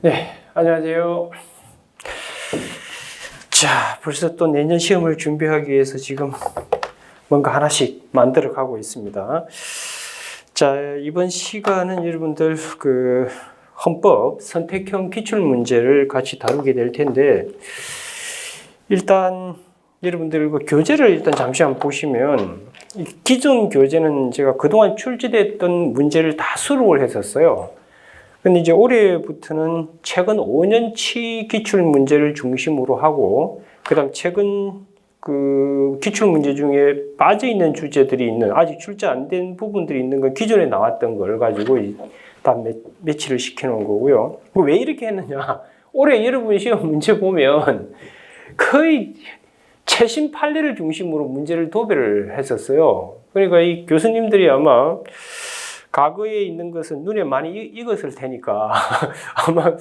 네, 안녕하세요. 자, 벌써 또 내년 시험을 준비하기 위해서 지금 뭔가 하나씩 만들어 가고 있습니다. 자, 이번 시간은 여러분들 그 헌법 선택형 기출 문제를 같이 다루게 될 텐데, 일단 여러분들 그 교재를 일단 잠시 한번 보시면, 기존 교재는 제가 그동안 출제됐던 문제를 다 수록을 했었어요. 근데 이제 올해부터는 최근 5년치 기출 문제를 중심으로 하고, 그다음 최근 그 기출 문제 중에 빠져 있는 주제들이 있는, 아직 출제 안 된 부분들이 있는 건 기존에 나왔던 걸 가지고 다 매치를 시켜 놓은 거고요. 왜 이렇게 했느냐? 올해 여러분 시험 문제 보면 거의 최신 판례를 중심으로 문제를 도배를 했었어요. 그러니까 이 교수님들이 아마 과거에 있는 것은 눈에 많이 익었을 테니까 아마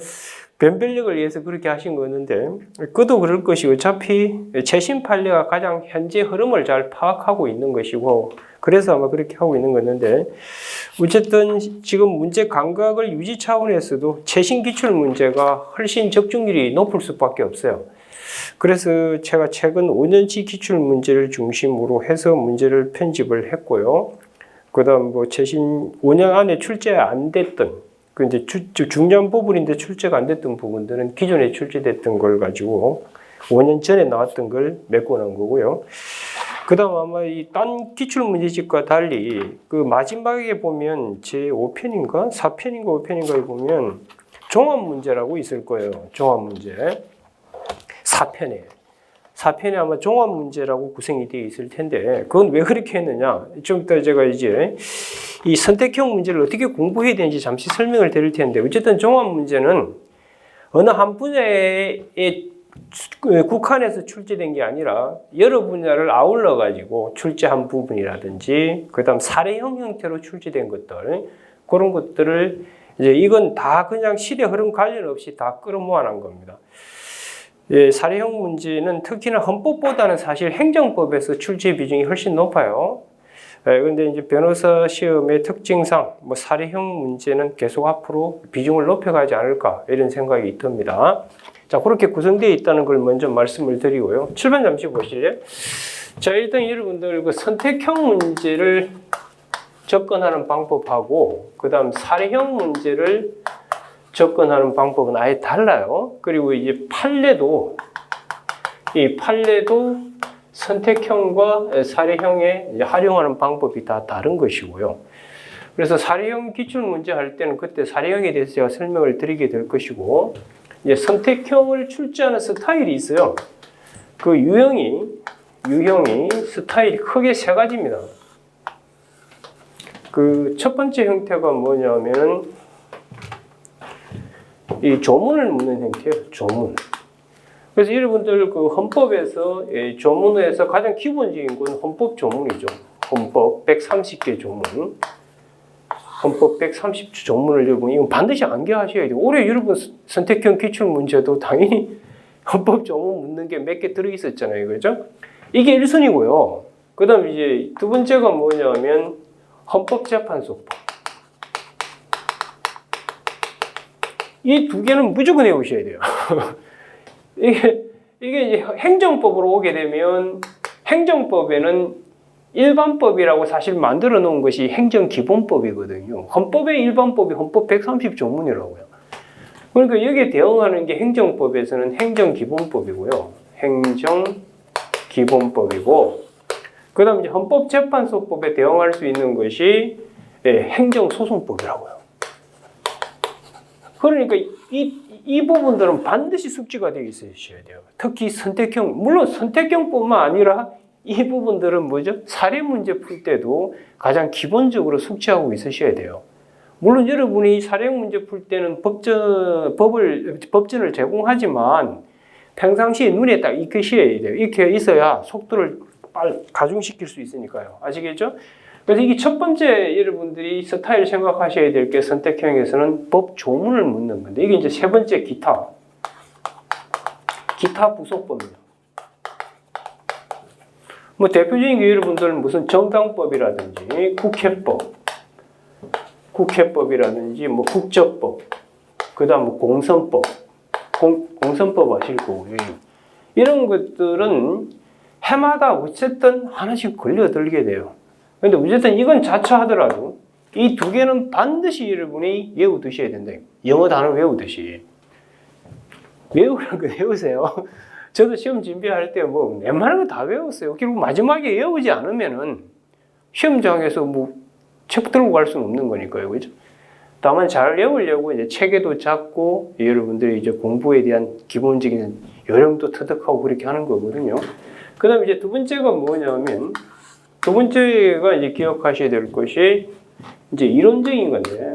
변별력을 위해서 그렇게 하신 거였는데, 그도 그럴 것이고, 어차피 최신 판례가 가장 현재 흐름을 잘 파악하고 있는 것이고, 그래서 아마 그렇게 하고 있는 거였는데, 어쨌든 지금 문제 감각을 유지 차원에서도 최신 기출 문제가 훨씬 적중률이 높을 수밖에 없어요. 그래서 제가 최근 5년치 기출 문제를 중심으로 해서 문제를 편집을 했고요. 그다음 뭐 최신 5년 안에 출제 안 됐던, 그 이제 중요한 부분인데 출제가 안 됐던 부분들은 기존에 출제됐던 걸 가지고 5년 전에 나왔던 걸 메꿔 놓은 거고요. 그다음 아마 이 딴 기출 문제집과 달리 그 마지막에 보면 제 5편인가 4편인가 5편인가에 보면 종합 문제라고 있을 거예요. 종합 문제 4편에 아마 종합 문제라고 구성이 되어 있을 텐데, 그건 왜 그렇게 했느냐? 좀 이따 제가 이제 이 선택형 문제를 어떻게 공부해야 되는지 잠시 설명을 드릴 텐데, 어쨌든 종합 문제는 어느 한 분야에 국한해서 출제된 게 아니라 여러 분야를 아울러 가지고 출제한 부분이라든지, 그다음 사례형 형태로 출제된 것들, 그런 것들을 이제 이건 다 그냥 시대 흐름 관련 없이 다 끌어모아 놓은 겁니다. 예, 사례형 문제는 특히나 헌법보다는 사실 행정법에서 출제 비중이 훨씬 높아요. 그런데 이제 변호사 시험의 특징상 뭐 사례형 문제는 계속 앞으로 비중을 높여가지 않을까 이런 생각이 듭니다. 자, 그렇게 구성되어 있다는 걸 먼저 말씀을 드리고요. 7번 잠시 보실래요? 자, 일단 여러분들 그 선택형 문제를 접근하는 방법하고 그다음 사례형 문제를 접근하는 방법은 아예 달라요. 그리고 이제 판례도 선택형과 사례형에 활용하는 방법이 다 다른 것이고요. 그래서 사례형 기출 문제 할 때는 그때 사례형에 대해서 제가 설명을 드리게 될 것이고, 이제 선택형을 출제하는 스타일이 있어요. 그 유형이 스타일이 크게 세 가지입니다. 그 첫 번째 형태가 뭐냐면은 이 조문을 묻는 형태예요. 조문. 그래서 여러분들 그 헌법에서 조문에서 가장 기본적인 건 헌법 조문이죠. 헌법 130개 조문. 헌법 130조 조문을 여러분 이건 반드시 암기하셔야 돼요. 올해 여러분 선택형 기출 문제도 당연히 헌법 조문 묻는 게 몇 개 들어 있었잖아요. 그렇죠? 이게 1순위고요. 그다음 이제 두 번째가 뭐냐면 헌법재판소법. 이 두 개는 무조건 외우셔야 돼요. 이게 이제 행정법으로 오게 되면 행정법에는 일반법이라고 사실 만들어 놓은 것이 행정기본법이거든요. 헌법의 일반법이 헌법 130조문이라고요. 그러니까 여기에 대응하는 게 행정법에서는 행정기본법이고요. 행정기본법이고, 그 다음 이제 헌법재판소법에 대응할 수 있는 것이 행정소송법이라고요. 그러니까 이 부분들은 반드시 숙지가 되어 있으셔야 돼요. 특히 선택형, 물론 선택형뿐만 아니라 이 부분들은 뭐죠? 사례 문제 풀 때도 가장 기본적으로 숙지하고 있으셔야 돼요. 물론 여러분이 사례 문제 풀 때는 법전을 제공하지만 평상시에 눈에 딱 익히셔야 돼요. 익혀 있어야 속도를 빨리 가중시킬 수 있으니까요. 아시겠죠? 그래서 이게 첫 번째 여러분들이 스타일 생각하셔야 될 게 선택형에서는 법 조문을 묻는 건데, 이게 이제 세 번째 기타 부속법입니다. 뭐 대표적인 게 여러분들은 무슨 정당법이라든지 국회법이라든지 뭐 국적법, 그 다음 공선법, 공선법 아실 거고요. 이런 것들은 해마다 어쨌든 하나씩 걸려들게 돼요. 근데 어쨌든 이건 자처하더라도 이 두 개는 반드시 여러분이 외우두셔야 된다. 영어 단어 외우듯이. 외우는 거 외우세요. 저도 시험 준비할 때 뭐 웬만한 거 다 외웠어요. 결국 마지막에 외우지 않으면은 시험장에서 뭐 책 들고 갈 수는 없는 거니까요. 그죠? 다만 잘 외우려고 이제 체계도 잡고 여러분들이 이제 공부에 대한 기본적인 요령도 터득하고 그렇게 하는 거거든요. 그 다음에 이제 두 번째가 뭐냐면, 두 번째가 이제 기억하셔야 될 것이 이제 이론적인 건데,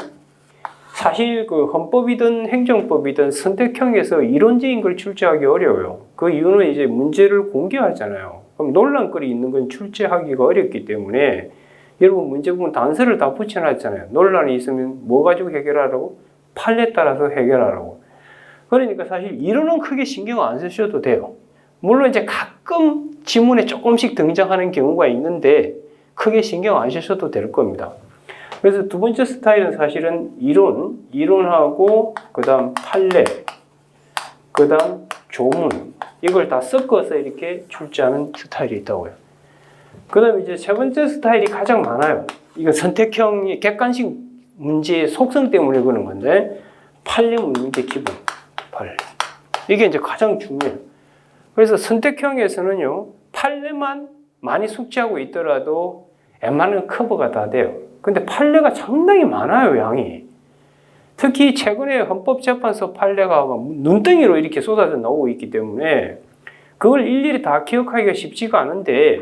사실 그 헌법이든 행정법이든 선택형에서 이론적인 걸 출제하기 어려워요. 그 이유는 이제 문제를 공개하잖아요. 그럼 논란거리 있는 건 출제하기가 어렵기 때문에 여러분 문제 보면 단서를 다 붙여놨잖아요. 논란이 있으면 뭐 가지고 해결하라고? 판례에 따라서 해결하라고. 그러니까 사실 이론은 크게 신경 안 쓰셔도 돼요. 물론 이제 가끔 지문에 조금씩 등장하는 경우가 있는데 크게 신경 안 쓰셔도 될 겁니다. 그래서 두 번째 스타일은 사실은 이론하고 그 다음 판례, 그 다음 조문 이걸 다 섞어서 이렇게 출제하는 스타일이 있다고요. 그 다음에 이제 세 번째 스타일이 가장 많아요. 이건 선택형이 객관식 문제의 속성 때문에 그런 건데 판례 문제 기본 판례 이게 이제 가장 중요해요. 그래서 선택형에서는요 판례만 많이 숙지하고 있더라도 웬만하면 커버가 다 돼요. 근데 판례가 상당히 많아요, 양이. 특히 최근에 헌법재판소 판례가 눈덩이로 이렇게 쏟아져 나오고 있기 때문에 그걸 일일이 다 기억하기가 쉽지가 않은데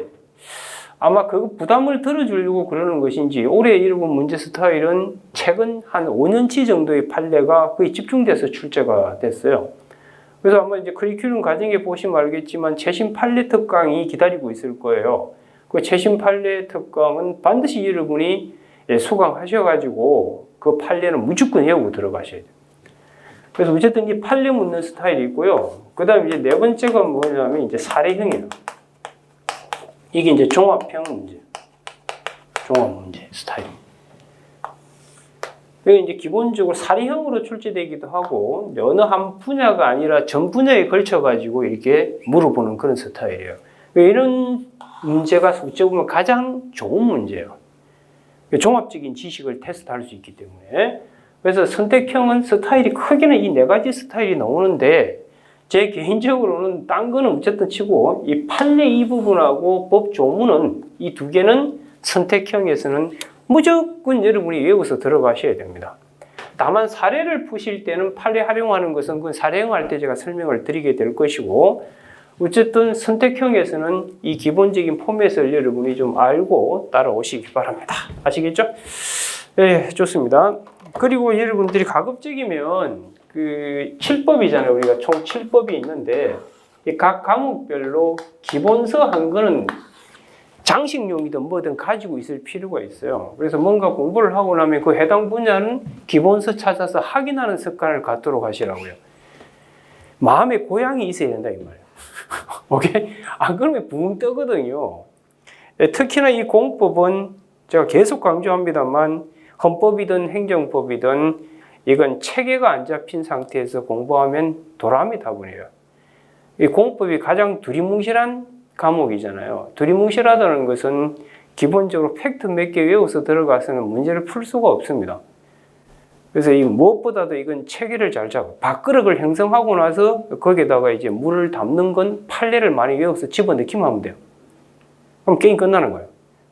아마 그 부담을 덜어주려고 그러는 것인지 올해 여러분 문제 스타일은 최근 한 5년치 정도의 판례가 거의 집중돼서 출제가 됐어요. 그래서 아마 이제 커리큘럼 과정에 보시면 알겠지만 최신 판례 특강이 기다리고 있을 거예요. 그 최신 판례 특강은 반드시 여러분이 수강하셔가지고 그 판례는 무조건 외우고 들어가셔야 돼요. 그래서 어쨌든 이 판례 묻는 스타일이 있고요. 그 다음에 이제 네 번째가 뭐냐면 이제 사례형이에요. 이게 이제 종합형 문제, 종합 문제 스타일. 이게 이제 기본적으로 사례형으로 출제되기도 하고 어느 한 분야가 아니라 전 분야에 걸쳐가지고 이렇게 물어보는 그런 스타일이에요. 이런 문제가 어찌 보면 가장 좋은 문제예요. 종합적인 지식을 테스트할 수 있기 때문에. 그래서 선택형은 스타일이 크게는 이 네 가지 스타일이 나오는데 제 개인적으로는 딴 거는 어쨌든 치고 이 판례 이 부분하고 법 조문은 이 두 개는 선택형에서는 무조건 여러분이 외워서 들어가셔야 됩니다. 다만 사례를 푸실 때는 판례 활용하는 것은 그 사례형할 때 제가 설명을 드리게 될 것이고 어쨌든 선택형에서는 이 기본적인 포맷을 여러분이 좀 알고 따라오시기 바랍니다. 아시겠죠? 네, 좋습니다. 그리고 여러분들이 가급적이면 그 7법이잖아요. 우리가 총 7법이 있는데 이 각 과목별로 기본서 한 거는 장식용이든 뭐든 가지고 있을 필요가 있어요. 그래서 뭔가 공부를 하고 나면 그 해당 분야는 기본서 찾아서 확인하는 습관을 갖도록 하시라고요. 마음에 고향이 있어야 된다 이 말이에요. 오케이? 안 그러면 붕 뜨거든요. 특히나 이 공법은 제가 계속 강조합니다만 헌법이든 행정법이든 이건 체계가 안 잡힌 상태에서 공부하면 도라미 다분해요. 이 공법이 가장 두리뭉실한 과목이잖아요. 두리뭉실하다는 것은 기본적으로 팩트 몇 개 외워서 들어가서는 문제를 풀 수가 없습니다. 그래서 이 무엇보다도 이건 체계를 잘 잡아. 밥그릇을 형성하고 나서 거기에다가 이제 물을 담는 건 판례를 많이 외워서 집어넣기만 하면 돼요. 그럼 게임 끝나는 거예요.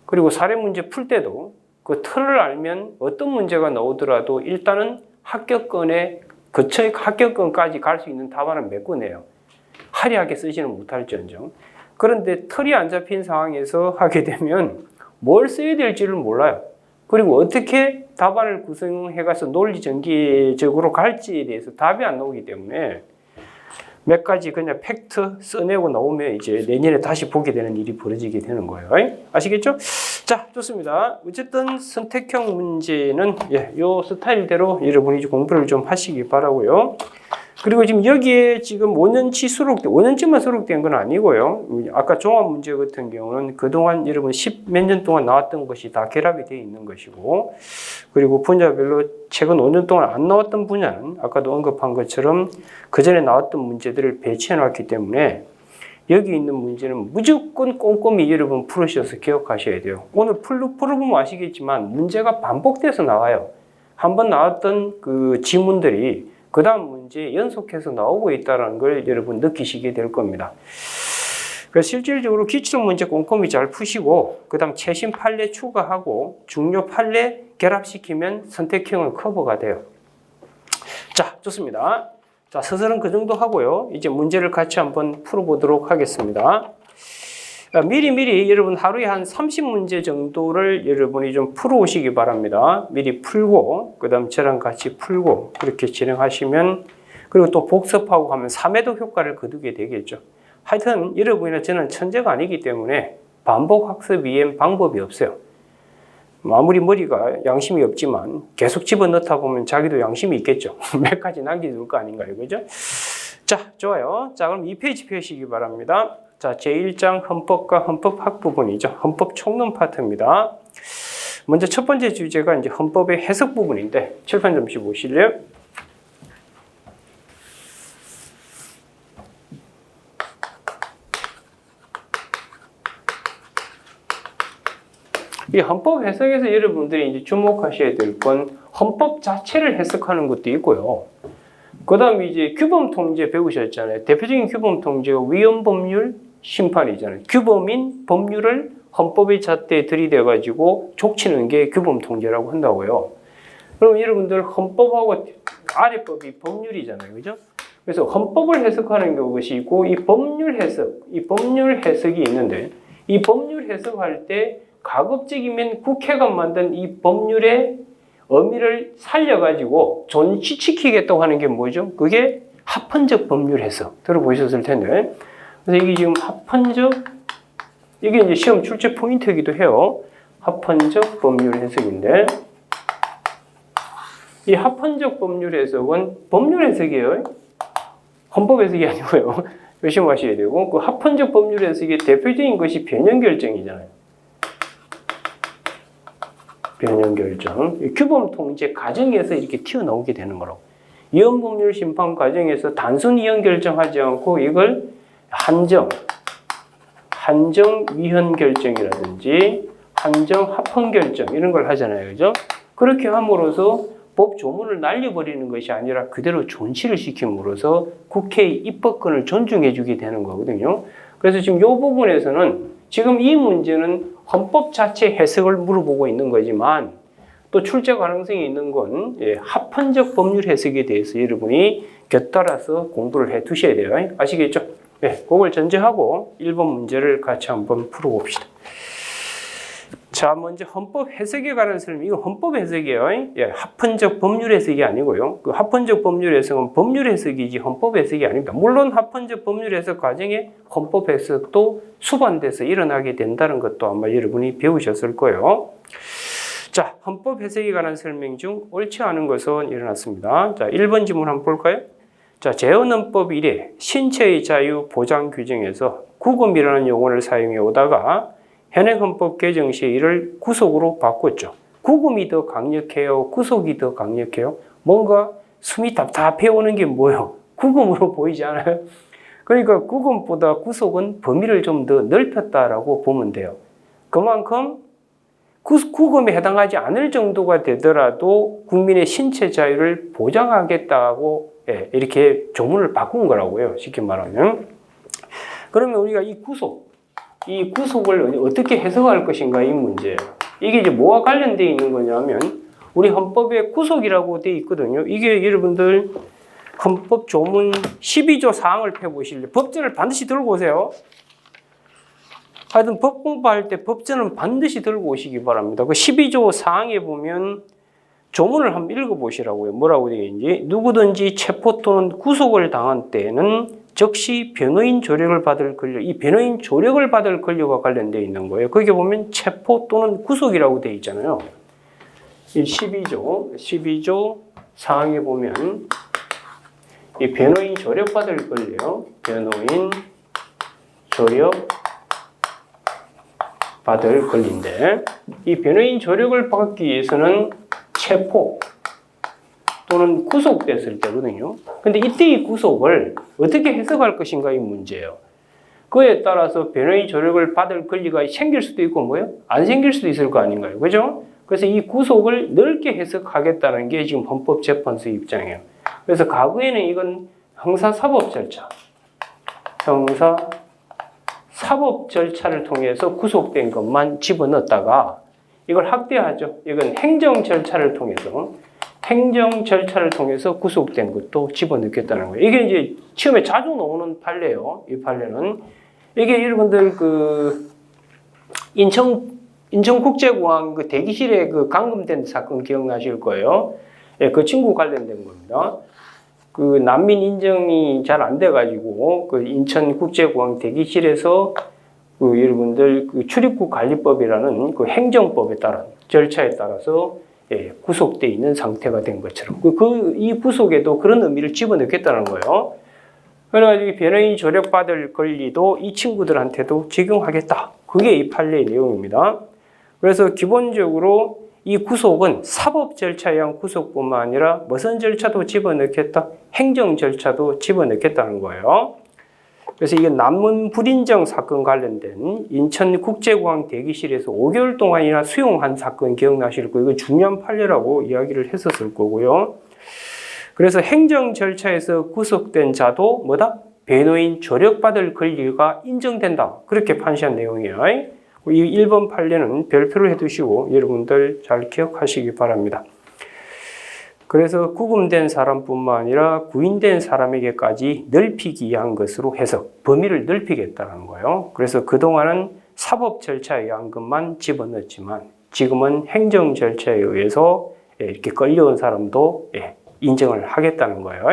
그리고 사례 문제 풀 때도 그 틀을 알면 어떤 문제가 나오더라도 일단은 합격권에 그쳐의 합격권까지 갈 수 있는 답안을 메꿔내요. 화려하게 쓰지는 못할지언정. 그런데 틀이 안 잡힌 상황에서 하게 되면 뭘 써야 될지를 몰라요. 그리고 어떻게 답안을 구성해가서 논리 전개적으로 갈지에 대해서 답이 안 나오기 때문에 몇 가지 그냥 팩트 써내고 나오면 이제 내년에 다시 보게 되는 일이 벌어지게 되는 거예요. 아시겠죠? 자, 좋습니다. 어쨌든 선택형 문제는 요 스타일대로 여러분이 공부를 좀 하시기 바라고요. 그리고 지금 여기에 지금 5년치 수록된, 5년치만 수록된 건 아니고요. 아까 종합 문제 같은 경우는 그동안 여러분 10 몇 년 동안 나왔던 것이 다 결합이 되어 있는 것이고, 그리고 분야별로 최근 5년 동안 안 나왔던 분야는 아까도 언급한 것처럼 그 전에 나왔던 문제들을 배치해 놨기 때문에 여기 있는 문제는 무조건 꼼꼼히 여러분 풀으셔서 기억하셔야 돼요. 오늘 풀어보면 아시겠지만 문제가 반복돼서 나와요. 한번 나왔던 그 지문들이 그 다음 문제에 연속해서 나오고 있다는 걸 여러분 느끼시게 될 겁니다. 그래서 실질적으로 기출 문제 꼼꼼히 잘 푸시고, 그 다음 최신 판례 추가하고 중요 판례 결합시키면 선택형은 커버가 돼요. 자, 좋습니다. 자, 서술은 그 정도 하고요. 이제 문제를 같이 한번 풀어보도록 하겠습니다. 미리 여러분 하루에 한 30문제 정도를 여러분이 좀 풀어오시기 바랍니다. 미리 풀고, 그 다음 저랑 같이 풀고, 그렇게 진행하시면, 그리고 또 복습하고 하면 3회독 효과를 거두게 되겠죠. 하여튼 여러분이나 저는 천재가 아니기 때문에 반복 학습 이외엔 방법이 없어요. 아무리 머리가 양심이 없지만 계속 집어넣다 보면 자기도 양심이 있겠죠. 몇 가지 남겨둘 거 아닌가요? 그죠? 자, 좋아요. 자, 그럼 2페이지 펴시기 바랍니다. 자, 제1장 헌법과 헌법학 부분이죠. 헌법 총론 파트입니다. 먼저 첫 번째 주제가 이제 헌법의 해석 부분인데, 칠판 잠시 보실래요? 이 헌법 해석에서 여러분들이 이제 주목하셔야 될 건 헌법 자체를 해석하는 것도 있고요. 그 다음에 이제 규범 통제 배우셨잖아요. 대표적인 규범 통제가 위헌 법률 심판이잖아요. 규범인 법률을 헌법의 잣대에 들이대가지고 족치는 게 규범 통제라고 한다고요. 그럼 여러분들 헌법하고 아래법이 법률이잖아요. 그죠? 그래서 헌법을 해석하는 것이 있고, 이 법률 해석이 있는데, 이 법률 해석할 때 가급적이면 국회가 만든 이 법률의 의미를 살려가지고 존치시키겠다고 하는 게 뭐죠? 그게 합헌적 법률 해석. 들어보셨을 텐데. 그래서 이게 지금 합헌적, 이게 이제 시험 출제 포인트이기도 해요. 합헌적 법률 해석인데, 이 합헌적 법률 해석은 법률 해석이에요. 헌법 해석이 아니고요. 조심하셔야 되고, 그 합헌적 법률 해석의 대표적인 것이 변형 결정이잖아요. 변형 결정. 규범 통제 과정에서 이렇게 튀어나오게 되는 거라고. 위헌 법률 심판 과정에서 단순 위헌 결정하지 않고 이걸 한정 위헌 결정이라든지 한정 합헌 결정 이런 걸 하잖아요. 그죠? 그렇게 함으로써 법 조문을 날려버리는 것이 아니라 그대로 존치를 시킴으로써 국회의 입법권을 존중해 주게 되는 거거든요. 그래서 지금 이 부분에서는 지금 이 문제는 헌법 자체 해석을 물어보고 있는 거지만, 또 출제 가능성이 있는 건 합헌적 법률 해석에 대해서 여러분이 곁따라서 공부를 해 두셔야 돼요. 아시겠죠? 네, 그걸 전제하고 1번 문제를 같이 한번 풀어봅시다. 자, 먼저 헌법 해석에 관한 설명. 이거 헌법 해석이에요. 합헌적 법률 해석이 아니고요. 그 합헌적 법률 해석은 법률 해석이지 헌법 해석이 아닙니다. 물론 합헌적 법률 해석 과정에 헌법 해석도 수반돼서 일어나게 된다는 것도 아마 여러분이 배우셨을 거예요. 자, 헌법 해석에 관한 설명 중 옳지 않은 것은 일어났습니다. 자, 1번 지문 한번 볼까요? 자, 재헌헌법 이래 신체의 자유 보장 규정에서 구금이라는 용어를 사용해 오다가 현행 헌법 개정 시에 이를 구속으로 바꿨죠. 구금이 더 강력해요? 구속이 더 강력해요? 뭔가 숨이 답답해 오는 게 뭐예요? 구금으로 보이지 않아요? 그러니까 구금보다 구속은 범위를 좀 더 넓혔다라고 보면 돼요. 그만큼 구금에 해당하지 않을 정도가 되더라도 국민의 신체 자유를 보장하겠다고 이렇게 조문을 바꾼 거라고요. 쉽게 말하면. 그러면 우리가 이 구속을 어떻게 해석할 것인가 이 문제예요. 이게 이제 뭐와 관련되어 있는 거냐면 우리 헌법에 구속이라고 되어 있거든요. 이게 여러분들 헌법 조문 12조 사항을 펴보실래요? 법전을 반드시 들고 오세요. 하여튼 법 공부할 때 법전은 반드시 들고 오시기 바랍니다. 그 12조 사항에 보면 조문을 한번 읽어보시라고요. 뭐라고 되어 있는지. 누구든지 체포 또는 구속을 당한 때에는 즉시 변호인 조력을 받을 권력, 이 변호인 조력을 받을 권력과 관련되어 있는 거예요. 거기에 보면 체포 또는 구속이라고 되어 있잖아요. 이 12조 사항에 보면 이 변호인 조력받을 권리요. 변호인 조력 받을 권리인데 이 변호인 조력을 받기 위해서는 체포 또는 구속됐을 때거든요. 근데 이때 이 구속을 어떻게 해석할 것인가 이 문제예요. 그에 따라서 변호인 조력을 받을 권리가 생길 수도 있고 뭐예요? 안 생길 수도 있을 거 아닌가요? 그죠? 그래서 이 구속을 넓게 해석하겠다는 게 지금 헌법재판소의 입장이에요. 그래서 과거에는 이건 형사사법 절차, 형사사법 절차를 통해서 구속된 것만 집어넣었다가 이걸 확대하죠. 이건 행정 절차를 통해서 구속된 것도 집어넣겠다는 거예요. 이게 이제 처음에 자주 나오는 판례예요. 이 판례는 이게 여러분들 그 인천국제공항 그 대기실에 그 감금된 사건 기억나실 거예요. 예, 그 친구 관련된 겁니다. 그 난민 인정이 잘 안 돼가지고 그 인천국제공항 대기실에서 그 여러분들 그 출입국 관리법이라는 그 행정법에 따른 절차에 따라서 예, 구속돼 있는 상태가 된 것처럼 이 구속에도 그런 의미를 집어넣겠다는 거예요. 그래가지고 변호인 조력받을 권리도 이 친구들한테도 적용하겠다. 그게 이 판례의 내용입니다. 그래서 기본적으로 이 구속은 사법 절차에 의한 구속뿐만 아니라 무슨 절차도 집어넣겠다. 행정 절차도 집어넣겠다는 거예요. 그래서 이게 남문 불인정 사건 관련된 인천국제공항 대기실에서 5개월 동안이나 수용한 사건 기억나실 거예요. 이거 중요한 판례라고 이야기를 했었을 거고요. 그래서 행정 절차에서 구속된 자도 뭐다? 변호인 조력받을 권리가 인정된다. 그렇게 판시한 내용이에요. 이 1번 판례는 별표를 해두시고 여러분들 잘 기억하시기 바랍니다. 그래서 구금된 사람뿐만 아니라 구인된 사람에게까지 넓히기 위한 것으로 해서 범위를 넓히겠다는 거예요. 그래서 그동안은 사법 절차에 의한 것만 집어넣었지만 지금은 행정 절차에 의해서 이렇게 끌려온 사람도 인정을 하겠다는 거예요.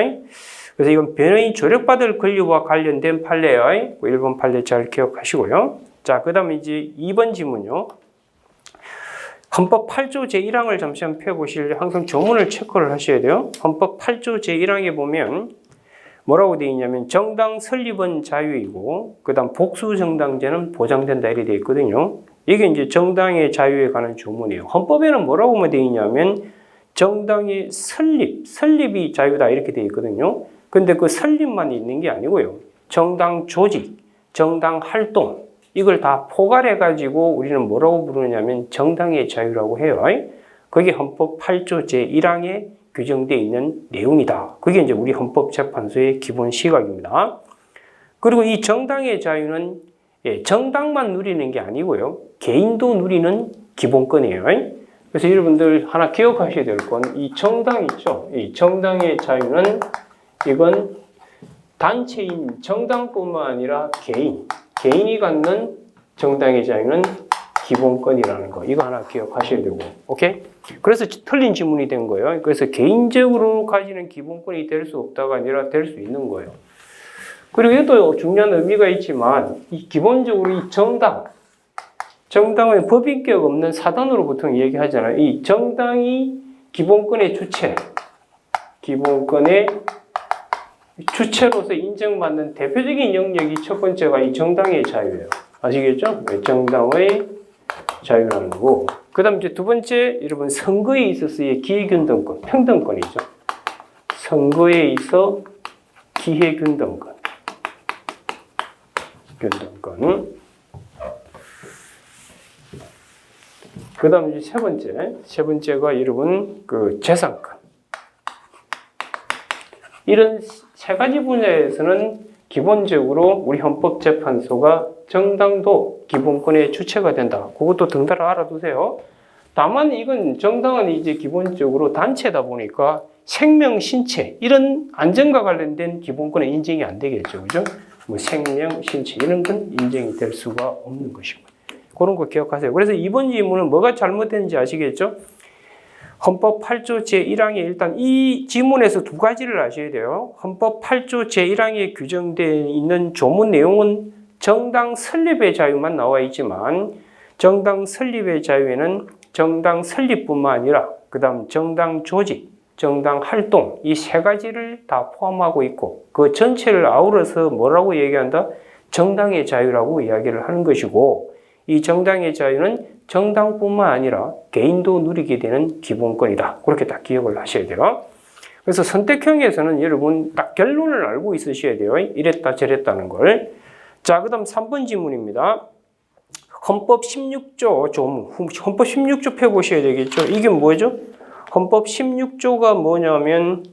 그래서 이건 변호인 조력받을 권리와 관련된 판례예요. 1번 판례 잘 기억하시고요. 자, 그 다음에 이제 2번 지문요. 헌법 8조 제1항을 잠시만 펴보실래요? 항상 조문을 체크를 하셔야 돼요. 헌법 8조 제1항에 보면 뭐라고 되어 있냐면 정당 설립은 자유이고 그 다음 복수정당제는 보장된다 이렇게 되어 있거든요. 이게 이제 정당의 자유에 관한 조문이에요. 헌법에는 뭐라고 되어 있냐면 정당의 설립이 자유다 이렇게 되어 있거든요. 근데 그 설립만 있는 게 아니고요. 정당 조직, 정당 활동 이걸 다 포괄해가지고 우리는 뭐라고 부르냐면 정당의 자유라고 해요. 그게 헌법 8조 제1항에 규정되어 있는 내용이다. 그게 이제 우리 헌법재판소의 기본 시각입니다. 그리고 이 정당의 자유는 정당만 누리는 게 아니고요. 개인도 누리는 기본권이에요. 그래서 여러분들 하나 기억하셔야 될 건 이 정당 있죠. 이 정당의 자유는 이건 단체인 정당뿐만 아니라 개인이 갖는 정당의 자유는 기본권이라는 거. 이거 하나 기억하셔야 되고. 오케이? 그래서 틀린 지문이 된 거예요. 그래서 개인적으로 가지는 기본권이 될 수 없다가 아니라 될 수 있는 거예요. 그리고 이것도 중요한 의미가 있지만 이 기본적으로 이 정당은 법인격 없는 사단으로 보통 얘기하잖아요. 이 정당이 기본권의 주체로서 인정받는 대표적인 영역이 첫 번째가 이 정당의 자유예요. 아시겠죠? 정당의 자유라는 거고. 그 다음 이제 두 번째, 여러분, 선거에 있어서의 기회균등권, 평등권이죠. 선거에 있어 기회균등권. 그 다음 이제 세 번째가 여러분, 그 재산권. 이런 세 가지 분야에서는 기본적으로 우리 헌법재판소가 정당도 기본권의 주체가 된다. 그것도 등달아 알아두세요. 다만 이건 정당은 이제 기본적으로 단체다 보니까 생명, 신체 이런 안전과 관련된 기본권의 인정이 안 되겠죠. 그죠? 뭐 생명, 신체 이런 건 인정이 될 수가 없는 것이고. 그런 거 기억하세요. 그래서 이번 질문은 뭐가 잘못됐는지 아시겠죠? 헌법 8조 제1항에 일단 이 지문에서 두 가지를 아셔야 돼요. 헌법 8조 제1항에 규정되어 있는 조문 내용은 정당 설립의 자유만 나와 있지만 정당 설립의 자유에는 정당 설립뿐만 아니라 그 다음 정당 조직, 정당 활동 이 세 가지를 다 포함하고 있고 그 전체를 아우러서 뭐라고 얘기한다? 정당의 자유라고 이야기를 하는 것이고 이 정당의 자유는 정당뿐만 아니라 개인도 누리게 되는 기본권이다. 그렇게 딱 기억을 하셔야 돼요. 그래서 선택형에서는 여러분 딱 결론을 알고 있으셔야 돼요. 이랬다 저랬다는 걸. 자, 그 다음 3번 지문입니다. 헌법 16조 조문, 헌법 16조 펴보셔야 되겠죠. 이게 뭐죠? 헌법 16조가 뭐냐면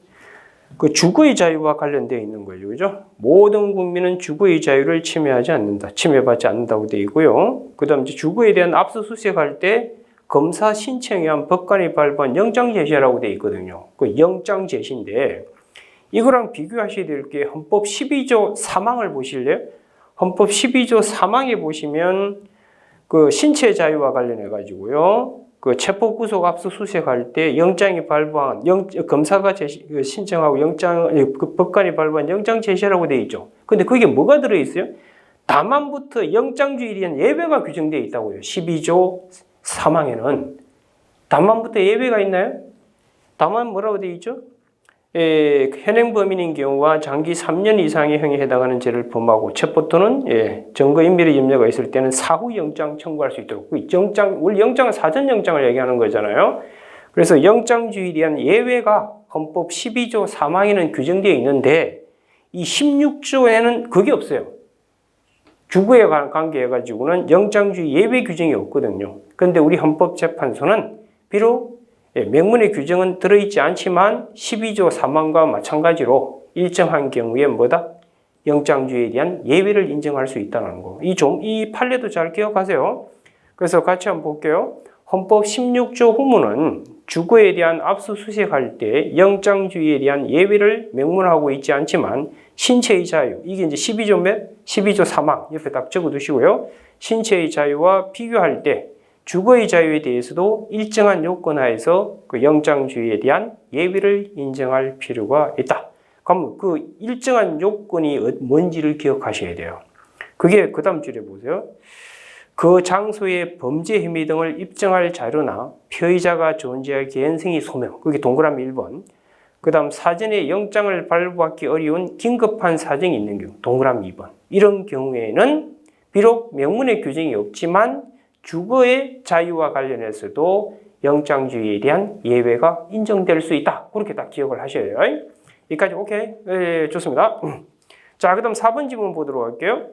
그 주거의 자유와 관련되어 있는 거죠. 그죠? 모든 국민은 주거의 자유를 침해하지 않는다. 침해받지 않는다고 되어 있고요. 그 다음 주거에 대한 압수수색할 때 검사 신청에 의한 법관이 발부한 영장 제시라고 되어 있거든요. 그 영장 제시인데 이거랑 비교하셔야 될 게 헌법 12조 3항을 보실래요? 헌법 12조 3항에 보시면 그 신체 자유와 관련해 가지고요. 그 체포 구속 압수수색할 때 영장이 발부한 검사가 신청하고 그 법관이 발부한 영장 제시라고 되어 있죠. 근데 그게 뭐가 들어 있어요? 다만부터 영장주의에 대한 예외가 규정되어 있다고요. 12조 3항에는 다만부터 예외가 있나요? 다만 뭐라고 되어 있죠? 현행 범인인 경우와 장기 3년 이상의 형에 해당하는 죄를 범하고 체포 또는 증거인멸의 염려가 있을 때는 사후 영장 청구할 수 있도록 원래 영장은 사전 영장을 얘기하는 거잖아요. 그래서 영장주의에 대한 예외가 헌법 12조 3항에는 규정되어 있는데 이 16조에는 그게 없어요. 주거에 관계해가지고는 영장주의 예외 규정이 없거든요. 그런데 우리 헌법재판소는 비록 명문의 규정은 들어있지 않지만 12조 3항과 마찬가지로 일정한 경우에 뭐다? 영장주의에 대한 예외를 인정할 수 있다는 거. 이 판례도 잘 기억하세요. 그래서 같이 한번 볼게요. 헌법 16조 후문은 주거에 대한 압수수색할 때 영장주의에 대한 예외를 명문하고 있지 않지만 신체의 자유, 이게 이제 12조 3항 옆에 딱 적어 두시고요. 신체의 자유와 비교할 때 주거의 자유에 대해서도 일정한 요건 하에서 그 영장주의에 대한 예외를 인정할 필요가 있다. 그럼 그 일정한 요건이 뭔지를 기억하셔야 돼요. 그게 그 다음 줄에 보세요. 그 장소의 범죄 혐의 등을 입증할 자료나 피의자가 존재할 개연성이 소명. 그게 동그라미 1번. 그 다음 사전에 영장을 발부하기 어려운 긴급한 사정이 있는 경우. 동그라미 2번. 이런 경우에는 비록 명문의 규정이 없지만 주거의 자유와 관련해서도 영장주의에 대한 예외가 인정될 수 있다. 그렇게 딱 기억을 하셔야 돼요. 여기까지 오케이? 네, 좋습니다. 자, 그 다음 4번 지문 보도록 할게요.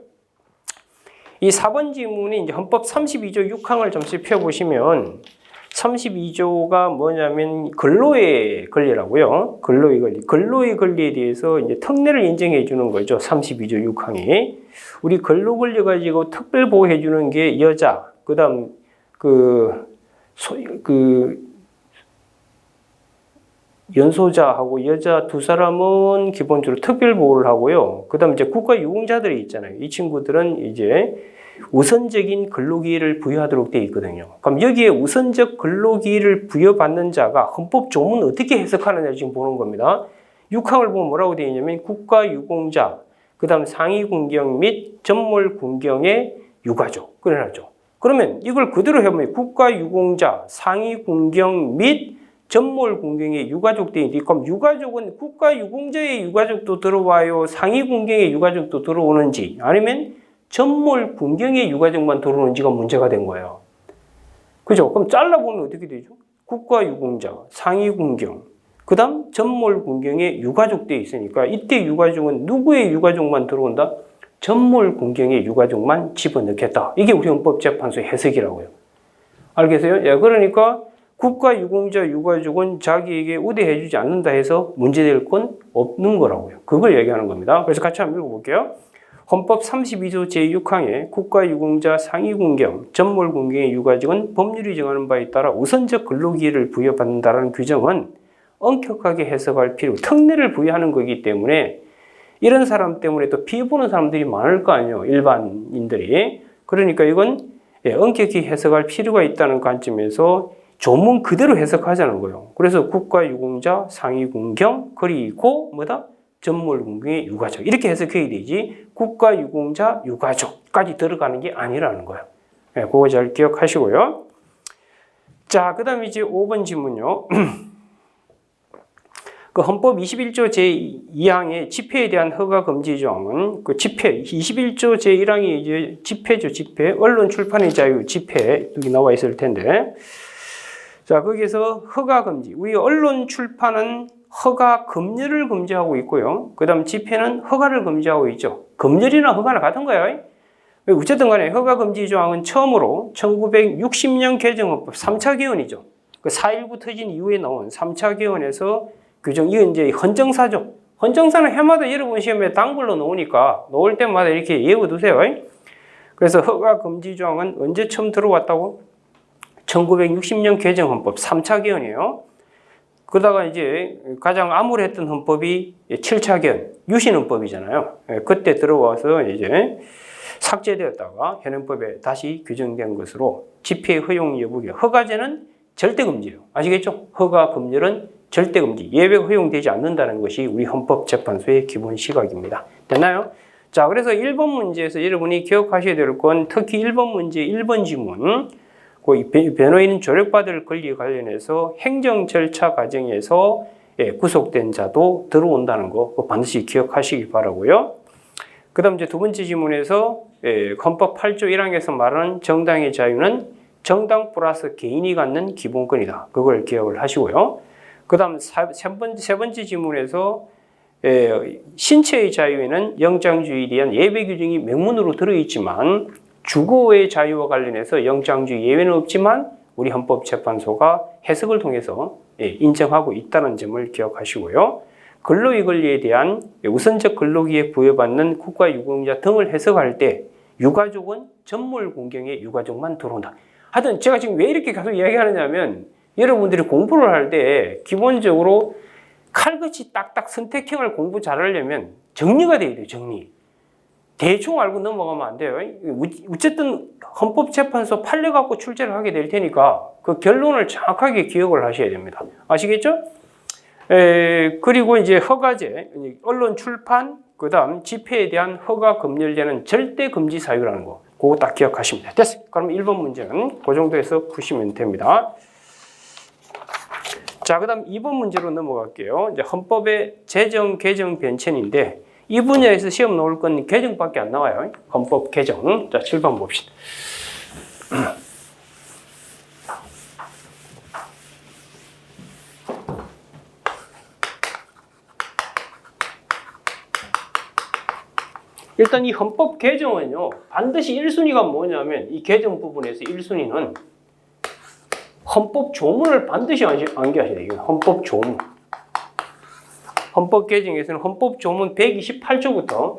이 4번 지문이 이제 헌법 32조 6항을 좀 펴보시면 32조가 뭐냐면 근로의 권리라고요. 근로의 권리. 근로의 권리에 대해서 이제 특례를 인정해 주는 거죠. 32조 6항이. 우리 근로 권리 가지고 특별 보호해 주는 게 여자, 그다음 연소자하고 여자 두 사람은 기본적으로 특별 보호를 하고요. 그다음 이제 국가 유공자들이 있잖아요. 이 친구들은 이제 우선적인 근로기회를 부여하도록 되어 있거든요. 그럼 여기에 우선적 근로기회를 부여받는 자가 헌법 조문을 어떻게 해석하느냐 지금 보는 겁니다. 6항을 보면 뭐라고 되어 있냐면 국가 유공자, 그다음 상위 군경 및 전몰 군경의 유가족 그래놨죠. 그러면 이걸 그대로 해보면 국가 유공자, 상위 군경 및 전몰 군경의 유가족 되어 있는데 그럼 유가족은 국가 유공자의 유가족도 들어와요? 상위 군경의 유가족도 들어오는지 아니면 전몰 군경의 유가족만 들어오는지가 문제가 된 거예요. 그죠? 그럼 잘라보면 어떻게 되죠? 국가 유공자, 상위 군경, 그 다음 전몰 군경의 유가족 되어 있으니까 이때 유가족은 누구의 유가족만 들어온다? 전몰 군경의 유가족만 집어넣겠다. 이게 우리 헌법재판소의 해석이라고요. 알겠어요? 예, 그러니까 국가 유공자 유가족은 자기에게 우대해주지 않는다 해서 문제될 건 없는 거라고요. 그걸 얘기하는 겁니다. 그래서 같이 한번 읽어볼게요. 헌법 32조 제6항에 국가 유공자 상위 군경, 전몰 군경의 유가족은 법률이 정하는 바에 따라 우선적 근로기회를 부여받는다는 규정은 엄격하게 해석할 필요, 특례를 부여하는 거기 때문에 이런 사람 때문에 또 피해 보는 사람들이 많을 거 아니에요. 일반인들이. 그러니까 이건 엄격히 해석할 필요가 있다는 관점에서 조문 그대로 해석하자는 거예요. 그래서 국가 유공자, 상위 군경, 그리고 뭐다? 전몰 군경의 유가족. 이렇게 해석해야 되지. 국가 유공자, 유가족까지 들어가는 게 아니라는 거예요. 네, 그거 잘 기억하시고요. 자, 그 다음에 이제 5번 질문요. 그 헌법 21조 제2항의 집회에 대한 허가 금지 조항은 그 집회 21조 제1항이 이제 집회죠, 집회. 언론 출판의 자유, 집회 여기 나와 있을 텐데. 자, 거기서 허가 금지. 우리 언론 출판은 허가 금열을 금지하고 있고요. 그다음 집회는 허가를 금지하고 있죠. 금열이나 허가는 같은 거예요. 어쨌든 간에 허가 금지 조항은 처음으로 1960년 개정헌법 3차 개헌이죠. 그 4.19 터진 이후에 나온 3차 개헌에서 규정, 이건 이제 헌정사죠. 헌정사는 해마다 여러분 시험에 단글로 나오니까 나올 때마다 이렇게 외워두세요. 그래서 허가 금지 조항은 언제 처음 들어왔다고? 1960년 개정헌법 3차 개헌이에요. 그러다가 이제 가장 암울했던 헌법이 7차 개헌, 유신헌법이잖아요. 그때 들어와서 이제 삭제되었다가 현행법에 다시 규정된 것으로 집회 허용 여부에 허가제는 절대 금지예요. 아시겠죠? 허가 금지는 절대 금지, 예외가 허용되지 않는다는 것이 우리 헌법재판소의 기본 시각입니다. 됐나요? 자, 그래서 1번 문제에서 여러분이 기억하셔야 될 건 특히 1번 문제 1번 지문, 그 변호인 조력받을 권리 관련해서 행정 절차 과정에서 구속된 자도 들어온다는 거 반드시 기억하시기 바라고요. 그 다음 이제 두 번째 지문에서 헌법 8조 1항에서 말하는 정당의 자유는 정당 플러스 개인이 갖는 기본권이다. 그걸 기억을 하시고요. 그 다음 세 번째 지문에서 신체의 자유에는 영장주의에 대한 예외 규정이 명문으로 들어있지만 주거의 자유와 관련해서 영장주의 예외는 없지만 우리 헌법재판소가 해석을 통해서 인정하고 있다는 점을 기억하시고요. 근로의 권리에 대한 우선적 근로기에 부여받는 국가유공자 등을 해석할 때 유가족은 전몰 공경에 유가족만 들어온다. 하여튼 제가 지금 왜 이렇게 계속 이야기하느냐면 여러분들이 공부를 할 때 기본적으로 칼같이 딱딱 선택형을 공부 잘하려면 정리가 돼야 돼요. 정리. 대충 알고 넘어가면 안 돼요. 어쨌든 헌법재판소 판례 갖고 출제를 하게 될 테니까 그 결론을 정확하게 기억을 하셔야 됩니다. 아시겠죠? 그리고 이제 허가제, 언론 출판, 그 다음 집회에 대한 허가 금열제는 절대 금지 사유라는 거. 그거 딱 기억하시면 돼요. 됐어요. 그럼 1번 문제는 그 정도에서 푸시면 됩니다. 자, 그 다음 2번 문제로 넘어갈게요. 이제 헌법의 제정, 개정, 변遷인데 이 분야에서 시험 나올 건 개정밖에 안 나와요. 헌법 개정. 자, 7번 봅시다. 일단 이 헌법 개정은요, 반드시 1순위가 뭐냐면 이 개정 부분에서 1순위는 헌법 조문을 반드시 암기하셔야 돼요. 헌법 조문. 헌법 개정에서는 헌법 조문 128조부터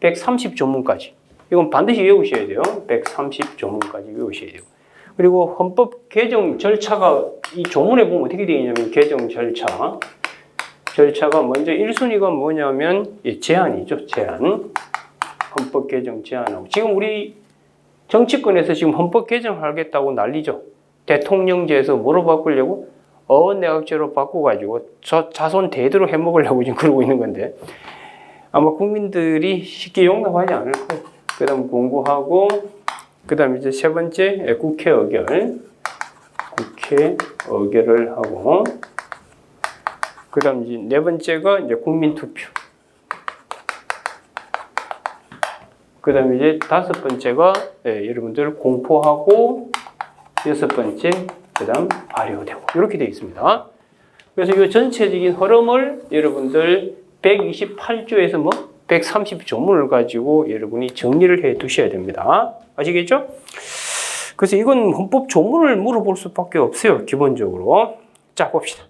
130조문까지 이건 반드시 외우셔야 돼요. 130조문까지 외우셔야 돼요. 그리고 헌법 개정 절차가 이 조문에 보면 어떻게 되어 있냐면 개정 절차가 먼저 1순위가 뭐냐면 제안이죠. 제안. 헌법 개정 제안하고 지금 우리 정치권에서 지금 헌법 개정하겠다고 난리죠. 대통령제에서 뭐로 바꾸려고? 어원내각제로 바꿔가지고 자손 대대로 해먹으려고 지금 그러고 있는 건데 아마 국민들이 쉽게 용납하지 않을 거예요. 그 다음 공고하고 그 다음 이제 세 번째 국회 의결을 하고 그 다음 이제 네 번째가 이제 국민투표 그 다음에 이제 다섯 번째가 여러분들 공포하고 여섯 번째 그 다음 발효되고 이렇게 되어 있습니다. 그래서 이 전체적인 흐름을 여러분들 128조에서 130조문을 가지고 여러분이 정리를 해 두셔야 됩니다. 아시겠죠? 그래서 이건 헌법 조문을 물어볼 수밖에 없어요. 기본적으로. 자, 봅시다.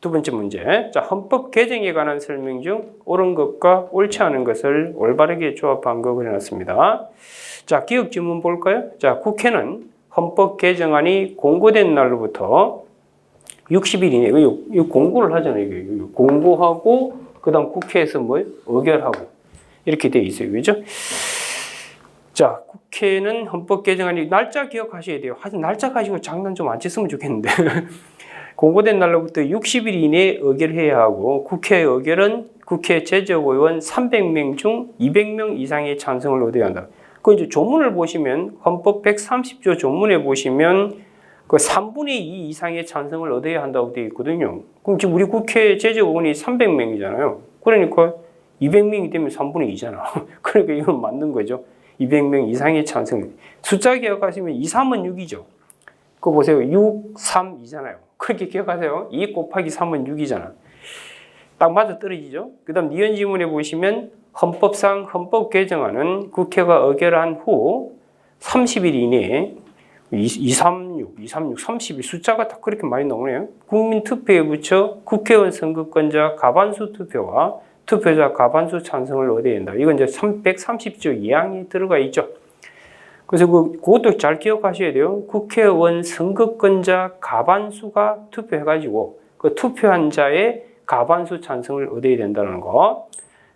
두 번째 문제. 자, 헌법 개정에 관한 설명 중 옳은 것과 옳지 않은 것을 올바르게 조합한 거 그려놨습니다. 자, 기억 질문 볼까요? 자, 국회는 헌법 개정안이 공고된 날로부터 60일 이내, 이 공고를 하잖아요. 이게 공고하고, 그 다음 국회에서 의결하고. 이렇게 돼 있어요. 그죠? 자, 국회는 헌법 개정안이 날짜 기억하셔야 돼요. 하여튼 날짜 가지고 장난 좀 안 쳤으면 좋겠는데. 공고된 날로부터 60일 이내에 의결해야 하고 국회 의결은 국회 제적의원 300명 중 200명 이상의 찬성을 얻어야 한다. 그 이제 조문을 보시면 헌법 130조 조문에 보시면 그 3분의 2 이상의 찬성을 얻어야 한다고 되어 있거든요. 그럼 지금 우리 국회 제적의원이 300명이잖아요. 그러니까 200명이 되면 3분의 2잖아. 그러니까 이건 맞는 거죠. 200명 이상의 찬성. 숫자 기억하시면 2, 3은 6이죠. 그거 보세요. 6, 3, 2잖아요. 그렇게 기억하세요. 2 곱하기 3은 6이잖아. 딱 맞아 떨어지죠. 그 다음 니은 지문에 보시면 헌법상 헌법 개정안은 국회가 의결한 후 30일 이내에 236, 30일 숫자가 다 그렇게 많이 나오네요. 국민투표에 붙여 국회의원 선거권자 과반수 투표와 투표자 과반수 찬성을 얻어야 된다. 이건 이제 130조 2항이 들어가 있죠. 그래서 그것도 잘 기억하셔야 돼요. 국회의원 선거권자 과반수가 투표해가지고 그 투표한 자의 과반수 찬성을 얻어야 된다는 거.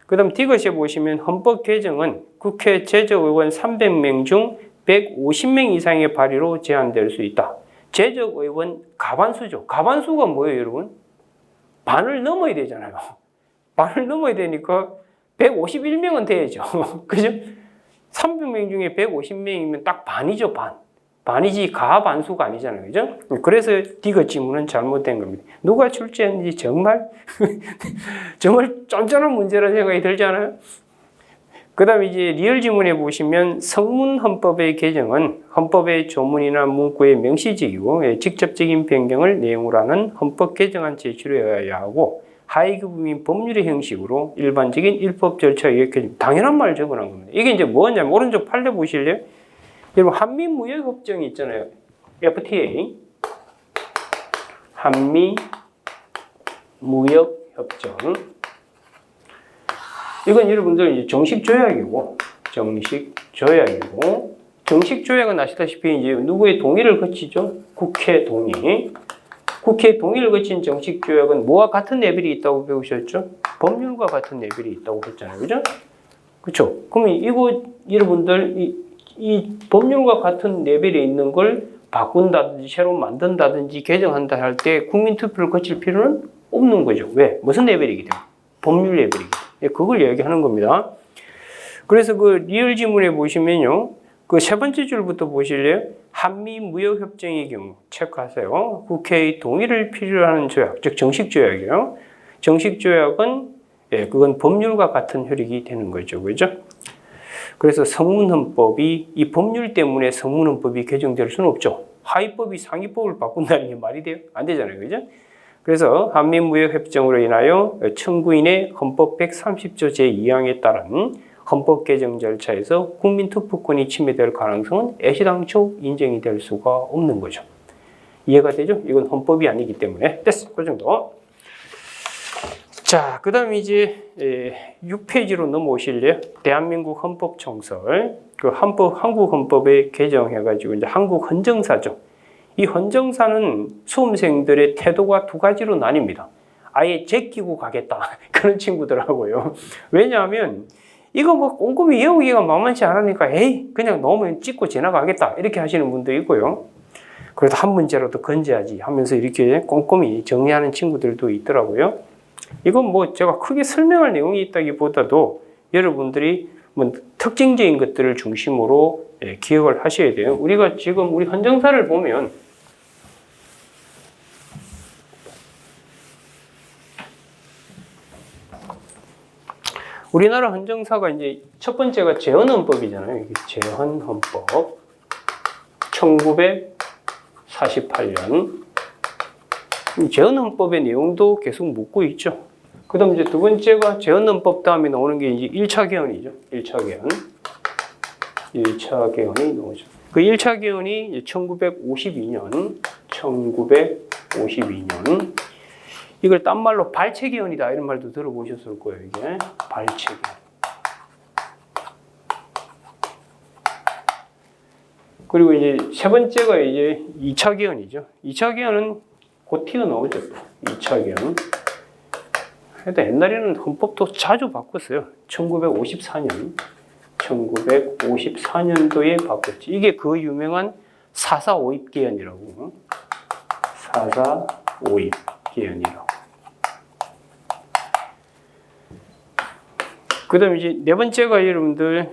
그 다음 디귿에 보시면 헌법 개정은 국회 제적의원 300명 중 150명 이상의 발의로 제한될 수 있다. 제적의원 과반수죠. 과반수가 뭐예요, 여러분? 반을 넘어야 되잖아요. 반을 넘어야 되니까 151명은 돼야죠. 그죠? 300명 중에 150명이면 딱 반이죠, 반. 반이지 과반수가 아니잖아요. 그죠? 그래서 디귿 지문은 잘못된 겁니다. 누가 출제했는지 정말 정말 쫀쫀한 문제라 생각이 들지 않아요? 그 다음에 이제 리얼 지문에 보시면 성문헌법의 개정은 헌법의 조문이나 문구의 명시직이고 직접적인 변경을 내용으로 하는 헌법 개정안 제출해야 하고 하위급인 법률의 형식으로 일반적인 입법 절차에 의해 당연한 말을 적어놓은 겁니다. 이게 이제 뭐냐면 오른쪽 판례 보실래요? 여러분 한미무역협정이 있잖아요. FTA 한미무역협정 이건 여러분들 이제 정식 조약이고 정식 조약은 아시다시피 이제 누구의 동의를 거치죠? 국회 동의. 국회 동의를 거친 정식 조약은 뭐와 같은 레벨이 있다고 배우셨죠? 법률과 같은 레벨이 있다고 했잖아요, 그죠? 그렇죠? 그러면 이거 여러분들 이 법률과 같은 레벨에 있는 걸 바꾼다든지 새로 만든다든지 개정한다 할 때 국민 투표를 거칠 필요는 없는 거죠. 왜? 무슨 레벨이기 때문에? 법률 레벨이기 때문에. 그걸 얘기하는 겁니다. 그래서 그 리얼 지문에 보시면요. 그 세 번째 줄부터 보실래요? 한미무역협정의 경우 체크하세요. 국회의 동의를 필요로 하는 조약, 즉 정식 조약이에요. 정식 조약은 그건 법률과 같은 효력이 되는 거죠. 그죠? 그래서 성문헌법이 이 법률 때문에 성문헌법이 개정될 수는 없죠. 하위법이 상위법을 바꾼다는 게 말이 돼요? 안 되잖아요. 그죠? 그래서 한미무역협정으로 인하여 청구인의 헌법 130조 제2항에 따른 헌법 개정 절차에서 국민투표권이 침해될 가능성은 애시당초 인정이 될 수가 없는 거죠. 이해가 되죠? 이건 헌법이 아니기 때문에. 됐어. 그 정도. 자, 그 다음에 이제 6페이지로 넘어오실래요? 대한민국 헌법청설. 그 한국 헌법에 개정해가지고 이제 한국 헌정사죠. 이 헌정사는 수험생들의 태도가 두 가지로 나뉩니다. 아예 제끼고 가겠다. 그런 친구들하고요. 왜냐하면 이거 뭐 꼼꼼히 외우기가 만만치 않으니까 에이 그냥 너무 찍고 지나가겠다. 이렇게 하시는 분도 있고요. 그래도 한 문제라도 건져야지 하면서 이렇게 꼼꼼히 정리하는 친구들도 있더라고요. 이건 뭐 제가 크게 설명할 내용이 있다기보다도 여러분들이 뭐 특징적인 것들을 중심으로 기억을 하셔야 돼요. 우리가 지금 우리 헌정사를 보면 우리나라 헌정사가 이제 첫 번째가 제헌헌법이잖아요. 이게 제헌헌법 1948년 제헌헌법의 내용도 계속 묻고 있죠. 그 다음 이제 두 번째가 제헌헌법 다음에 나오는 게 이제 1차 개헌이죠. 1차 개헌. 1차 개헌이 나오죠. 그 1차 개헌이 1952년. 이걸 딴 말로 발췌 개헌이다. 이런 말도 들어보셨을 거예요. 이게. 발췌 개헌. 그리고 이제 세 번째가 이제 2차 개헌이죠. 2차 개헌은 곧 튀어나오죠. 2차 개헌. 하여튼 옛날에는 헌법도 자주 바꿨어요. 1954년도에 바꿨지. 이게 그 유명한 4.4 오입 개헌이라고. 4.4 오입 개헌이라고. 그 다음에 이제 네 번째가 여러분들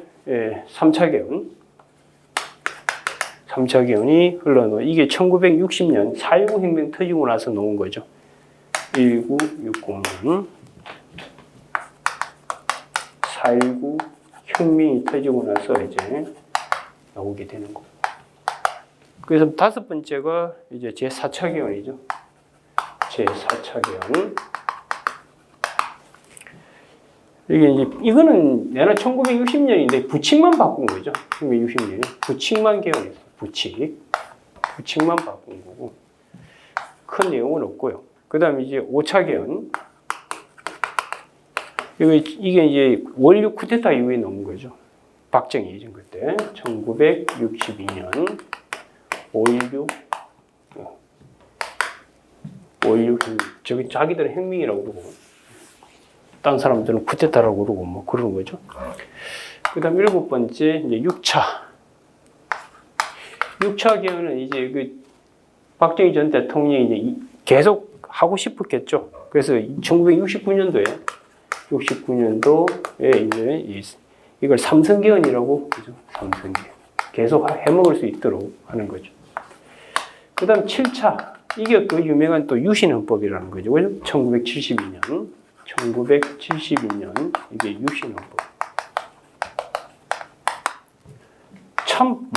3차 개헌. 3차 기원이 흘러놓은 이게 1960년 4.19 혁명 터지고 나서 놓은 거죠. 1960년 4.19 혁명이 터지고 나서 이제 나오게 되는 거. 그래서 다섯 번째가 이제 제4차 기원이죠. 제4차 기원. 이게 이제 이거는 내가 1960년인데 부칙만 바꾼 거죠. 1960년에 부칙만 개헌했어요. 부칙만 바꾼 거고 큰 내용은 없고요. 그다음에 이제 5차 개헌. 이게 이제 원류 쿠데타 이후에 나온 거죠. 박정희 이전 그때 1962년 5.16 저기 자기들은 혁명이라고 그러고 다른 사람들은 쿠데타라고 그러고 뭐 그러는 거죠. 그다음 일곱 번째 이제 6차 개헌은 이제 그 박정희 전 대통령이 이제 계속 하고 싶었겠죠. 그래서 1969년도에 이제 이걸 삼성개헌이라고 그죠. 삼성개헌 계속 해먹을 수 있도록 하는 거죠. 그다음 7차 이게 또 유명한 또 유신헌법이라는 거죠. 그죠? 1972년 이게 유신헌법. 참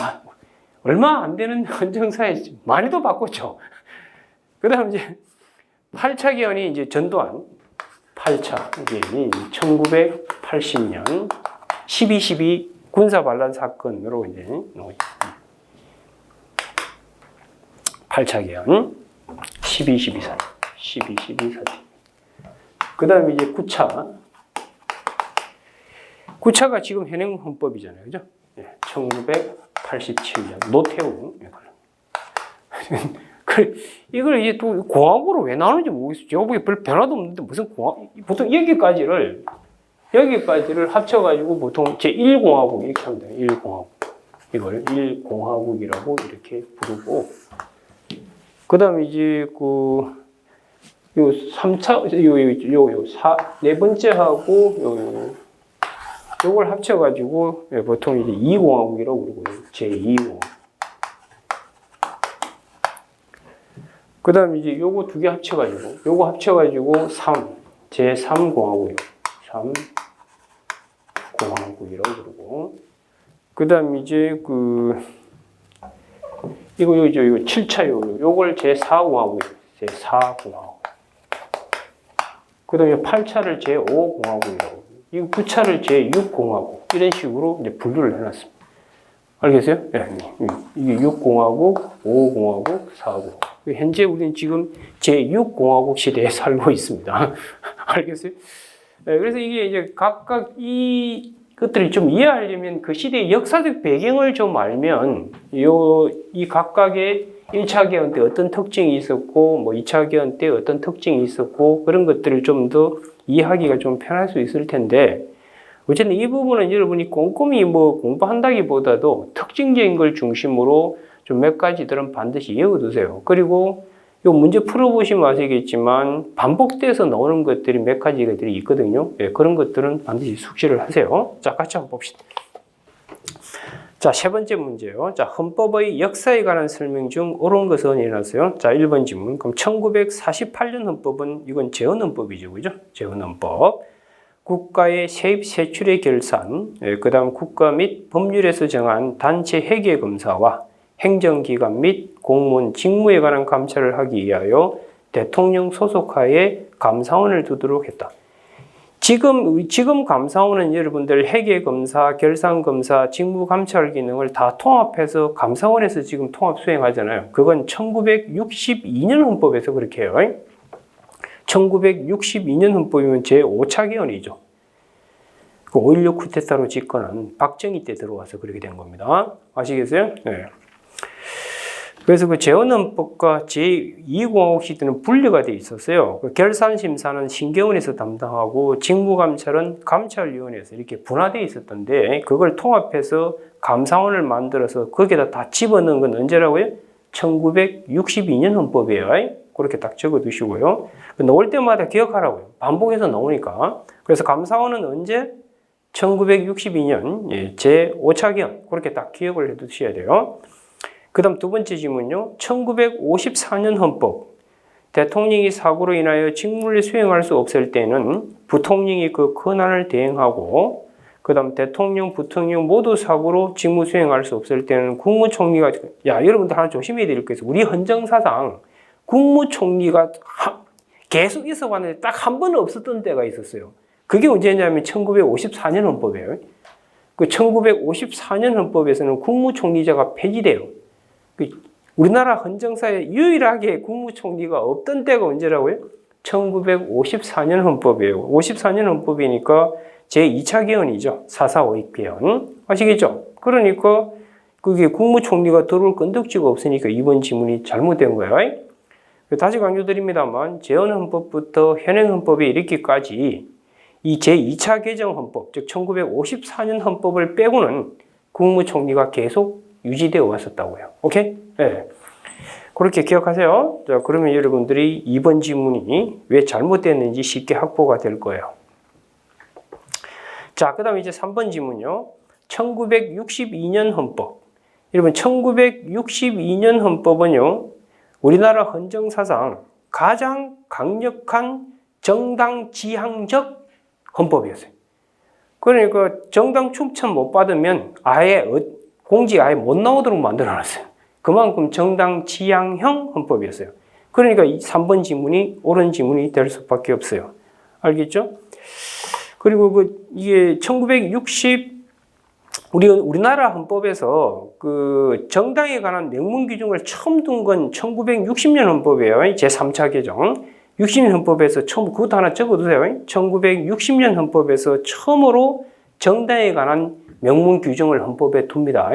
얼마 안 되는 헌정사에 많이도 바꿨죠. 그다음 이제 8차 개헌이 이제 전두환 8차 개헌이 1980년 12.12 군사 반란 사건으로 이제 8차 개헌 12.12 사태. 그다음에 이제 9차가 지금 현행 헌법이잖아요. 그죠? 1987년 노태우. 이걸 이제 또 공화국으로 왜 나오는지 모르겠어요. 제가 보기에 별 변화도 없는데 무슨 보통 여기까지를 합쳐가지고 보통 제1공화국 이렇게 합니다. 1공화국. 이걸 1공화국이라고 이렇게 부르고. 그 다음에 이제 요 3차, 네 번째하고 요걸 합쳐가지고 보통 이제 2공화국이라고 그러고요. 제2공화국. 그 다음에 이제 요거 두 개 합쳐가지고, 제3공화국이요. 3공화국이라고 그러고. 그 다음에 이제 이거 7차 요걸 제4공화국이요. 제4공화국. 그 다음에 8차를 제5공화국이라고. 이 9차를 제6공화국. 이런 식으로 이제 분류를 해놨습니다. 알겠어요? 네. 이게 6공화국, 5공화국, 4공화국. 현재 우리는 지금 제6공화국 시대에 살고 있습니다. 알겠어요? 네, 그래서 이게 이제 각각 이것들을 좀 이해하려면 그 시대의 역사적 배경을 좀 알면 이 각각의 1차 개헌 때 어떤 특징이 있었고, 뭐 2차 개헌 때 어떤 특징이 있었고, 그런 것들을 좀 더 이해하기가 좀 편할 수 있을 텐데, 어쨌든 이 부분은 여러분이 꼼꼼히 뭐 공부한다기보다도 특징적인 걸 중심으로 좀 몇 가지들은 반드시 외워두세요. 그리고 이 문제 풀어보시면 아시겠지만 반복돼서 나오는 것들이 몇 가지들이 있거든요. 예, 그런 것들은 반드시 숙지를 하세요. 자, 같이 한번 봅시다. 자, 세 번째 문제요. 자, 헌법의 역사에 관한 설명 중 옳은 것은 일어나세요. 자, 1번 질문. 그럼 1948년 헌법은 이건 재헌헌법이죠. 그죠? 재헌헌법. 국가의 세입 세출의 결산, 그 다음 국가 및 법률에서 정한 단체 회계 검사와 행정기관 및 공무원 직무에 관한 감찰을 하기 위하여 대통령 소속하에 감사원을 두도록 했다. 지금 감사원은 여러분들 회계검사, 결산검사, 직무감찰 기능을 다 통합해서 감사원에서 지금 통합 수행하잖아요. 그건 1962년 헌법에서 그렇게 해요. 1962년 헌법이면 제5차 개헌이죠. 그 5.16 쿠데타로 집권한 박정희 때 들어와서 그렇게 된 겁니다. 아시겠어요? 네. 그래서 그 재헌헌법과 제2공화국 시대는 분리가 돼 있었어요. 그 결산심사는 신경원에서 담당하고 직무감찰은 감찰위원회에서 이렇게 분화되어 있었던데 그걸 통합해서 감사원을 만들어서 거기에다 다 집어넣은 건 언제라고요? 1962년 헌법이에요. 그렇게 딱 적어 두시고요. 나올 때마다 기억하라고요. 반복해서 나오니까. 그래서 감사원은 언제? 1962년 제5차 개헌. 그렇게 딱 기억을 해 두셔야 돼요. 그 다음 두 번째 질문요. 1954년 헌법. 대통령이 사고로 인하여 직무를 수행할 수 없을 때는 부통령이 그 권한을 대행하고, 그 다음 대통령, 부통령 모두 사고로 직무 수행할 수 없을 때는 국무총리가, 야, 여러분들 하나 조심해야 될 게 있어요. 우리 헌정사상 국무총리가 계속 있어 왔는데 딱 한 번은 없었던 때가 있었어요. 그게 언제냐면 1954년 헌법이에요. 그 1954년 헌법에서는 국무총리제가 폐지돼요. 우리나라 헌정사에 유일하게 국무총리가 없던 때가 언제라고요? 1954년 헌법이에요. 54년 헌법이니까 제2차 개헌이죠. 4.4 개헌. 아시겠죠? 그러니까 그게 국무총리가 들어올 건덕지가 없으니까 이번 지문이 잘못된 거예요. 다시 강조드립니다만 재헌헌법부터 현행헌법에 이르기까지 이 제2차 개정헌법, 즉 1954년 헌법을 빼고는 국무총리가 계속 유지되어 왔었다고요. 오케이? 네. 그렇게 기억하세요. 자, 그러면 여러분들이 이번 지문이 왜 잘못됐는지 쉽게 확보가 될 거예요. 자, 그 다음에 이제 3번 지문요. 1962년 헌법. 여러분, 1962년 헌법은요, 우리나라 헌정사상 가장 강력한 정당 지향적 헌법이었어요. 그러니까 정당 추천 못 받으면 아예 공직 아예 못 나오도록 만들어놨어요. 그만큼 정당 지향형 헌법이었어요. 그러니까 이 3번 지문이 옳은 지문이 될 수밖에 없어요. 알겠죠? 그리고 이게 우리나라 헌법에서 그 정당에 관한 명문 규정을 처음 둔 건 1960년 헌법이에요. 제3차 개정. 60년 헌법에서 처음, 그것도 하나 적어두세요. 1960년 헌법에서 처음으로 정당에 관한 명문 규정을 헌법에 둡니다.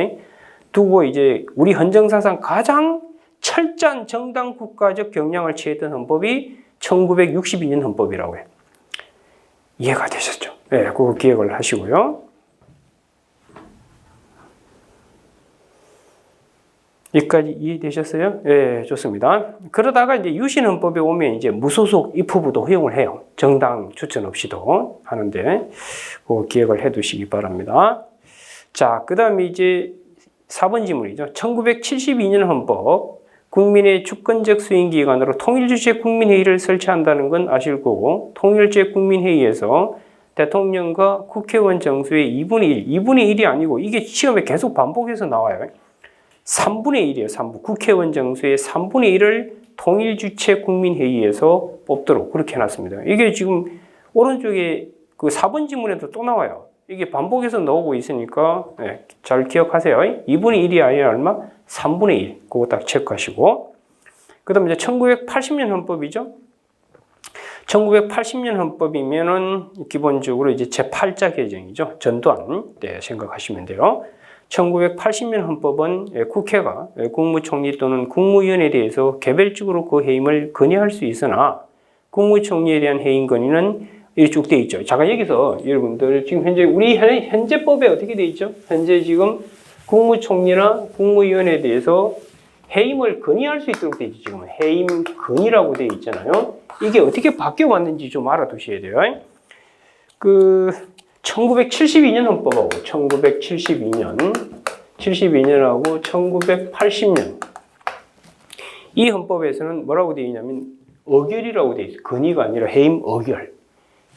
두고 이제 우리 헌정사상 가장 철저한 정당 국가적 경향을 취했던 헌법이 1962년 헌법이라고 해요. 이해가 되셨죠? 네, 그거 기억을 하시고요. 여기까지 이해되셨어요? 네, 좋습니다. 그러다가 이제 유신헌법에 오면 이제 무소속 입후보도 허용을 해요. 정당 추천 없이도 하는데, 그거 기억을 해 두시기 바랍니다. 자, 그 다음에 이제 4번 지문이죠. 1972년 헌법. 국민의 주권적 수행기관으로 통일주체 국민회의를 설치한다는 건 아실 거고, 통일주체 국민회의에서 대통령과 국회의원 정수의 2분의 1, 2분의 1이 아니고 이게 시험에 계속 반복해서 나와요. 3분의 1이에요. 3분. 국회의원 정수의 3분의 1을 통일주체 국민회의에서 뽑도록 그렇게 해놨습니다. 이게 지금 오른쪽에 그 4번 지문에도 또 나와요. 이게 반복해서 나오고 있으니까 네, 잘 기억하세요. 2분의 1이 아니라 얼마? 3분의 1. 그거 딱 체크하시고. 그 다음에 이제 1980년 헌법이죠. 1980년 헌법이면은 기본적으로 이제 제8자 개정이죠. 전두환 때 생각하시면 돼요. 1980년 헌법은 국회가 국무총리 또는 국무위원에 대해서 개별적으로 그 해임을 건의할 수 있으나 국무총리에 대한 해임 건의는 쭉 되어 있죠. 잠깐 여기서 여러분들 지금 현재 우리 현재법에 어떻게 되어 있죠? 현재 지금 국무총리나 국무위원에 대해서 해임을 건의할 수 있도록 되어 있죠. 지금 해임 건의라고 되어 있잖아요. 이게 어떻게 바뀌어 왔는지 좀 알아두셔야 돼요. 1972년 헌법하고 1972년하고 1980년 이 헌법에서는 뭐라고 되어 있냐면 의결이라고 되어 있어요. 건의가 아니라 해임 의결.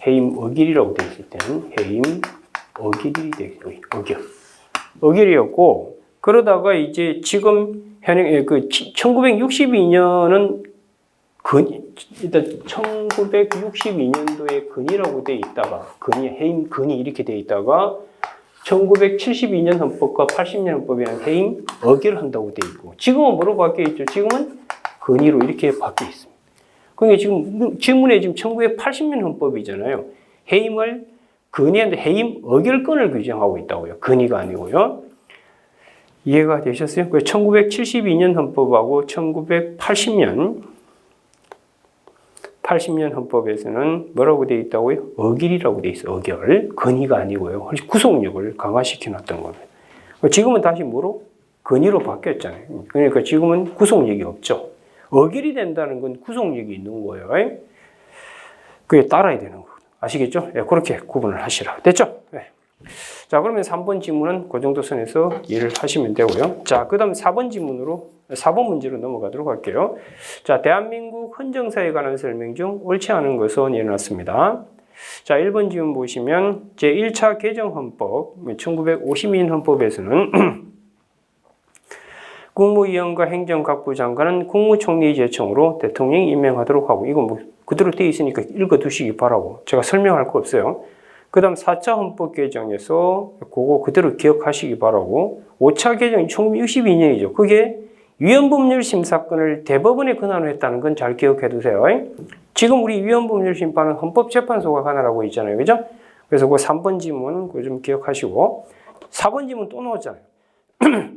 해임 의결이라고 되어 있을 때는 해임 의결이 되어 있어요. 의결이었고 그러다가 이제 지금 현행 1962년은 일단 1962년도에 건의라고 되어 있다가 해임 건의 이렇게 되어 있다가 1972년 헌법과 80년 헌법이랑 해임 의결한다고 되어 있고 지금은 뭐로 바뀌어 있죠? 지금은 건의로 이렇게 바뀌어 있습니다. 그러니까 지금 질문에 지금 1980년 헌법이잖아요. 해임을 건의하는데 해임 의결권을 규정하고 있다고요. 건의가 아니고요. 이해가 되셨어요? 1972년 헌법하고 1980년 헌법에서는 뭐라고 되어 있다고요? 의결이라고 되어 있어요. 의결. 건의가 아니고요. 구속력을 강화시켜 놨던 겁니다. 지금은 다시 뭐로? 건의로 바뀌었잖아요. 그러니까 지금은 구속력이 없죠. 의결이 된다는 건 구속력이 있는 거예요. 그게 따라야 되는 거예요. 아시겠죠? 네, 그렇게 구분을 하시라. 됐죠? 네. 자, 그러면 3번 지문은 그 정도 선에서 이해를 하시면 되고요. 자, 그 다음 4번 문제로 넘어가도록 할게요. 자, 대한민국 헌정사에 관한 설명 중 옳지 않은 것은 일어났습니다. 자, 1번 지문 보시면 제1차 개정헌법, 1952년 헌법에서는 국무위원과 행정각부 장관은 국무총리 제청으로 대통령이 임명하도록 하고, 이거 뭐 그대로 되어 있으니까 읽어두시기 바라고, 제가 설명할 거 없어요. 그 다음 4차 헌법 개정에서 그거 그대로 기억하시기 바라고, 5차 개정이 1962년이죠. 그게 위헌법률 심사권을 대법원에 권한을 했다는 건 잘 기억해 두세요. 지금 우리 위헌법률 심판은 헌법재판소가 관할하고 있잖아요. 그죠? 그래서 그 3번 지문은 그거 좀 기억하시고, 4번 지문 또 나왔잖아요.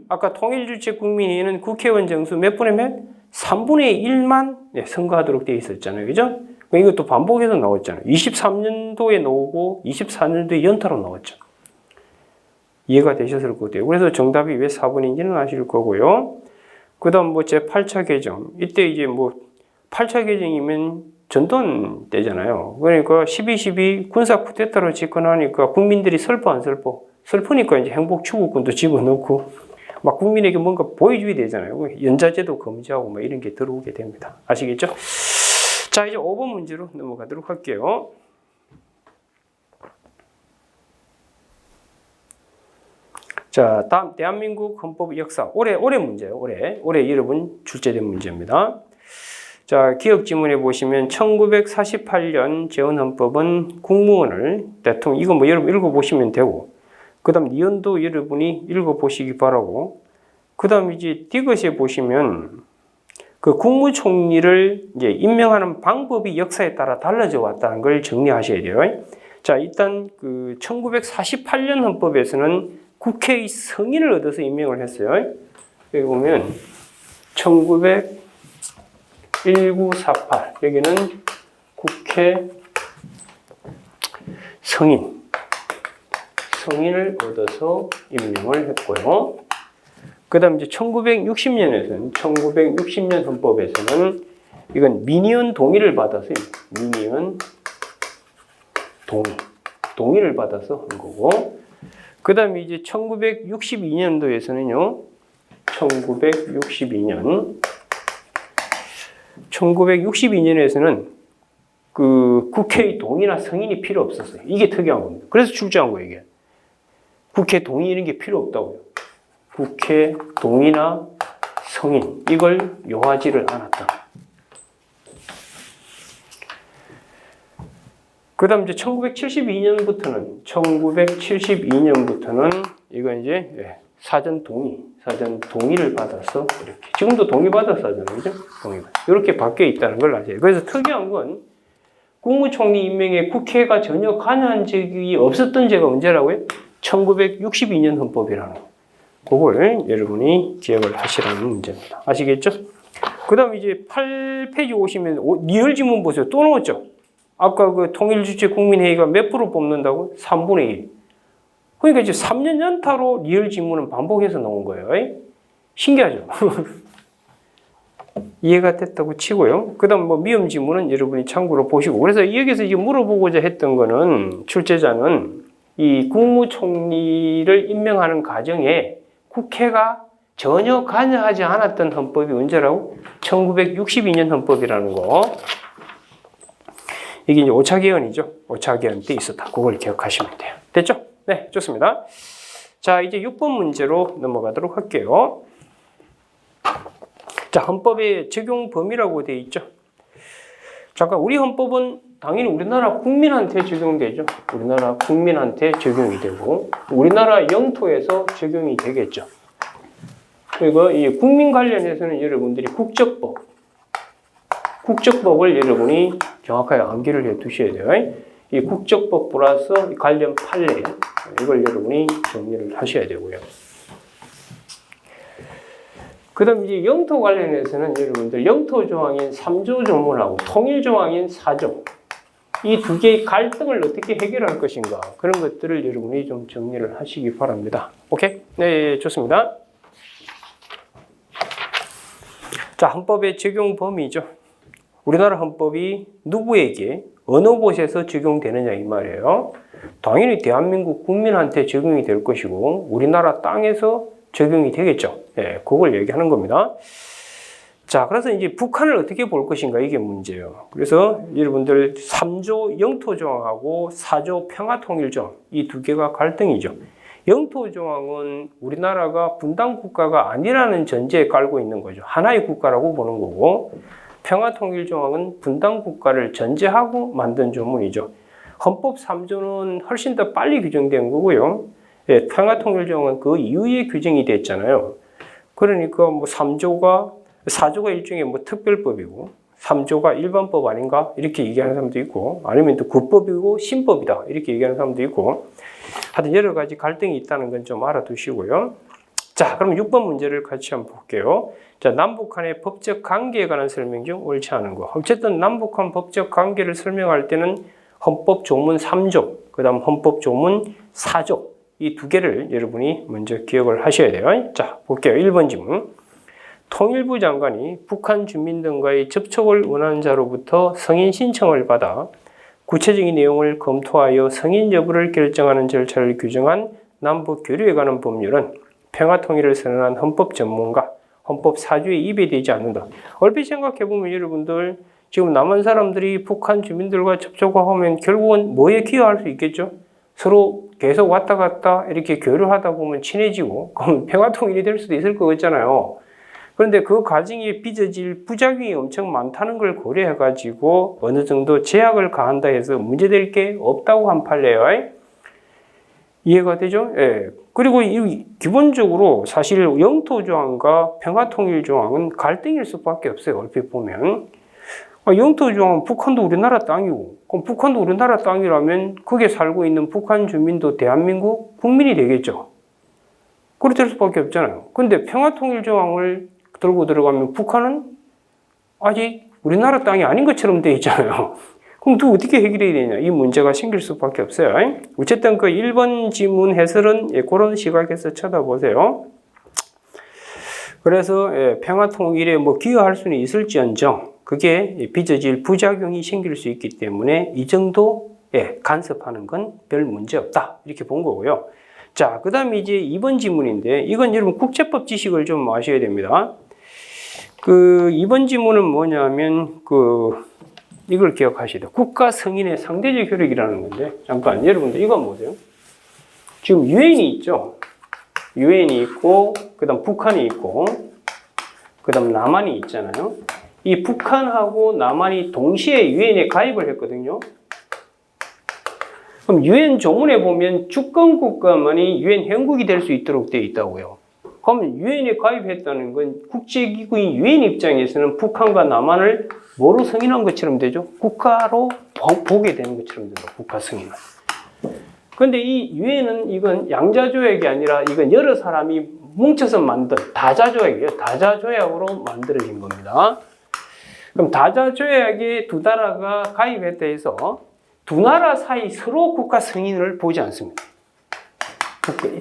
아까 통일주체 국민회의는 국회의원 정수 몇 분의 몇? 3분의 1만 선거하도록 되어 있었잖아요. 그죠? 이것도 반복해서 나왔잖아요. 23년도에 나오고 24년도에 연타로 나왔죠. 이해가 되셨을 거예요. 그래서 정답이 왜 4번인지는 아실 거고요. 그 다음 뭐 제8차 개정. 이때 이제 뭐 8차 개정이면 전두환 때잖아요. 그러니까 12.12 군사 쿠데타로 집권하니까 국민들이 슬퍼 안 슬퍼? 슬프니까 이제 행복추구권도 집어넣고 막 국민에게 뭔가 보여줘야 되잖아요. 연좌제도 금지하고 뭐 이런 게 들어오게 됩니다. 아시겠죠? 자, 이제 5번 문제로 넘어가도록 할게요. 자, 다음 대한민국 헌법 역사. 올해 문제예요. 올해 여러분 출제된 문제입니다. 자, 기억 지문에 보시면 1948년 재헌헌법은 국무원을 대통령, 이거 뭐 여러분 읽어보시면 되고, 그 다음 니은도 여러분이 읽어보시기 바라고, 그 다음 이제 디귿에 보시면 그 국무총리를 이제 임명하는 방법이 역사에 따라 달라져 왔다는 걸 정리하셔야 돼요. 자, 일단 그 1948년 헌법에서는 국회의 승인을 얻어서 임명을 했어요. 여기 보면 1948 여기는 국회 승인을 얻어서 임명을 했고요. 그 다음 이제 1960년 헌법에서는 이건 민의원 동의를 받아서 동의를 받아서 한 거고, 그 다음에 이제 1962년도에서는요, 1962년에서는 그 국회의 동의나 승인이 필요 없었어요. 이게 특이한 겁니다. 그래서 출제한 거예요, 이게. 국회 동의 이런 게 필요 없다고요. 국회 동의나 승인, 이걸 요하지를 않았다. 그 다음 이제 1972년부터는 이거 이제 사전 동의를 받아서 이렇게. 지금도 동의받아서 하잖아요. 그죠? 이렇게 바뀌어 있다는 걸 아셔야 돼요. 그래서 특이한 건 국무총리 임명에 국회가 전혀 관여한 적이 없었던 제가 언제라고요? 1962년 헌법이라는 거. 그걸 여러분이 기억을 하시라는 문제입니다. 아시겠죠? 그 다음 이제 8페이지 오시면 리얼 지문 보세요. 또 나왔죠? 아까 그 통일주체 국민회의가 몇 프로 뽑는다고? 3분의 1. 그러니까 이제 3년 연타로 리얼 지문은 반복해서 나온 거예요. 신기하죠? 이해가 됐다고 치고요. 그 다음 뭐 미음 지문은 여러분이 참고로 보시고. 그래서 여기서 이제 물어보고자 했던 거는 출제자는 이 국무총리를 임명하는 과정에 국회가 전혀 관여하지 않았던 헌법이 언제라고? 1962년 헌법이라는 거. 이게 이제 5차 개헌이죠. 5차 개헌 때 있었다. 그걸 기억하시면 돼요. 됐죠? 네, 좋습니다. 자, 이제 6번 문제로 넘어가도록 할게요. 자, 헌법의 적용 범위라고 되어 있죠. 잠깐, 우리 헌법은 당연히 우리나라 국민한테 적용되죠. 우리나라 국민한테 적용이 되고, 우리나라 영토에서 적용이 되겠죠. 그리고 이 국민 관련해서는 여러분들이 국적법을 여러분이 정확하게 암기를 해 두셔야 돼요. 이 국적법 플러스 관련 판례, 이걸 여러분이 정리를 하셔야 되고요. 그 다음 이제 영토 관련해서는 여러분들 영토 조항인 3조 조문하고 통일 조항인 4조, 이 두 개의 갈등을 어떻게 해결할 것인가, 그런 것들을 여러분이 좀 정리를 하시기 바랍니다. 오케이? 네, 좋습니다. 자, 헌법의 적용 범위죠. 우리나라 헌법이 누구에게 어느 곳에서 적용되느냐 이 말이에요. 당연히 대한민국 국민한테 적용이 될 것이고 우리나라 땅에서 적용이 되겠죠. 예, 그걸 얘기하는 겁니다. 자, 그래서 이제 북한을 어떻게 볼 것인가 이게 문제예요. 그래서 여러분들 3조 영토조항하고 4조 평화통일조항 이 두 개가 갈등이죠. 영토조항은 우리나라가 분단국가가 아니라는 전제에 깔고 있는 거죠. 하나의 국가라고 보는 거고 평화통일조항은 분단국가를 전제하고 만든 조문이죠. 헌법 3조는 훨씬 더 빨리 규정된 거고요. 예, 평화통일조항은 그 이후에 규정이 됐잖아요. 그러니까 뭐 4조가 일종의 뭐 특별법이고 3조가 일반법 아닌가 이렇게 얘기하는 사람도 있고 아니면 또 국법이고 신법이다 이렇게 얘기하는 사람도 있고 하여튼 여러 가지 갈등이 있다는 건 좀 알아두시고요. 자, 그럼 6번 문제를 같이 한번 볼게요. 자, 남북한의 법적 관계에 관한 설명 중 옳지 않은 거. 어쨌든 남북한 법적 관계를 설명할 때는 헌법 조문 3조, 그 다음 헌법 조문 4조 이 두 개를 여러분이 먼저 기억을 하셔야 돼요. 자, 볼게요. 1번 질문. 통일부 장관이 북한 주민 등과의 접촉을 원하는 자로부터 승인 신청을 받아 구체적인 내용을 검토하여 승인 여부를 결정하는 절차를 규정한 남북 교류에 관한 법률은 평화통일을 선언한 헌법 전문가, 헌법 4조에 위배되지 않는다. 얼핏 생각해보면 여러분들 지금 남한 사람들이 북한 주민들과 접촉하면 결국은 뭐에 기여할 수 있겠죠? 서로 계속 왔다 갔다 이렇게 교류하다 보면 친해지고 그럼 평화통일이 될 수도 있을 것 같잖아요. 그런데 그 과정에 빚어질 부작용이 엄청 많다는 걸 고려해가지고 어느 정도 제약을 가한다 해서 문제될 게 없다고 한 판례요. 이해가 되죠? 예. 그리고 기본적으로 사실 영토조항과 평화통일조항은 갈등일 수밖에 없어요. 얼핏 보면. 영토조항은 북한도 우리나라 땅이고 그럼 북한도 우리나라 땅이라면 거기에 살고 있는 북한 주민도 대한민국 국민이 되겠죠. 그렇게 될 수밖에 없잖아요. 근데 평화통일조항을 들고 들어가면 북한은 아직 우리나라 땅이 아닌 것처럼 돼 있잖아요. 그럼 또 어떻게 해결해야 되냐? 이 문제가 생길 수밖에 없어요. 어쨌든 그 1번 지문 해설은 그런 시각에서 쳐다보세요. 그래서 평화통일에 뭐 기여할 수는 있을지언정 그게 빚어질 부작용이 생길 수 있기 때문에 이 정도 간섭하는 건 별 문제 없다. 이렇게 본 거고요. 자, 그 다음에 이제 2번 지문인데 이건 여러분 국제법 지식을 좀 아셔야 됩니다. 그 2번 지문은 뭐냐면 이걸 기억하셔야 돼요. 국가 승인의 상대적 효력이라는 건데 잠깐 여러분들 이건 보세요. 지금 유엔이 있죠. 유엔이 있고 그 다음 북한이 있고 그 다음 남한이 있잖아요. 이 북한하고 남한이 동시에 유엔에 가입을 했거든요. 그럼 유엔 조문에 보면 주권 국가만이 유엔 회원국이 될 수 있도록 되어 있다고요. 그러면 유엔에 가입했다는 건 국제기구인 유엔 입장에서는 북한과 남한을 뭐로 승인한 것처럼 되죠? 국가로 보게 되는 것처럼 된다. 국가 승인은. 그런데 이 유엔은 이건 양자조약이 아니라 이건 여러 사람이 뭉쳐서 만든 다자조약이에요. 다자조약으로 만들어진 겁니다. 그럼 다자조약에 두 나라가 가입했다 해서 두 나라 사이 서로 국가 승인을 보지 않습니다.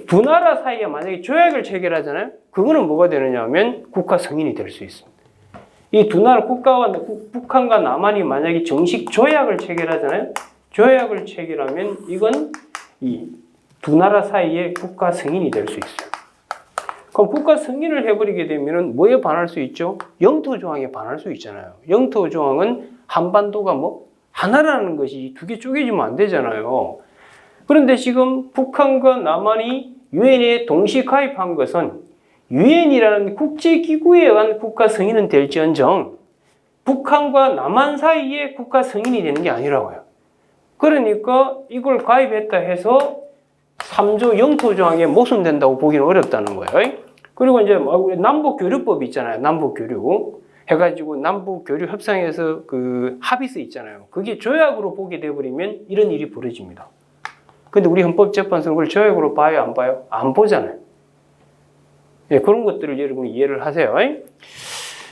두 나라 사이에 만약에 조약을 체결하잖아요. 그거는 뭐가 되느냐 하면 국가 승인이 될 수 있습니다. 이 두 나라 북한과 남한이 만약에 정식 조약을 체결하잖아요. 조약을 체결하면 이건 이 두 나라 사이에 국가 승인이 될 수 있어요. 그럼 국가 승인을 해버리게 되면은 뭐에 반할 수 있죠? 영토조항에 반할 수 있잖아요. 영토조항은 한반도가 뭐 하나라는 것이 두 개 쪼개지면 안 되잖아요. 그런데 지금 북한과 남한이 유엔에 동시 가입한 것은 유엔이라는 국제기구에 의한 국가 승인은 될지언정 북한과 남한 사이에 국가 승인이 되는 게 아니라고요. 그러니까 이걸 가입했다 해서 3조 영토조항에 모순된다고 보기는 어렵다는 거예요. 그리고 이제 남북교류법 있잖아요. 남북교류. 해가지고 남북교류 협상에서 그 합의서 있잖아요. 그게 조약으로 보게 돼버리면 이런 일이 벌어집니다. 근데 우리 헌법재판소는 그걸 조약으로 봐요? 안 봐요? 안 보잖아요. 그런 것들을 여러분이 이해를 하세요.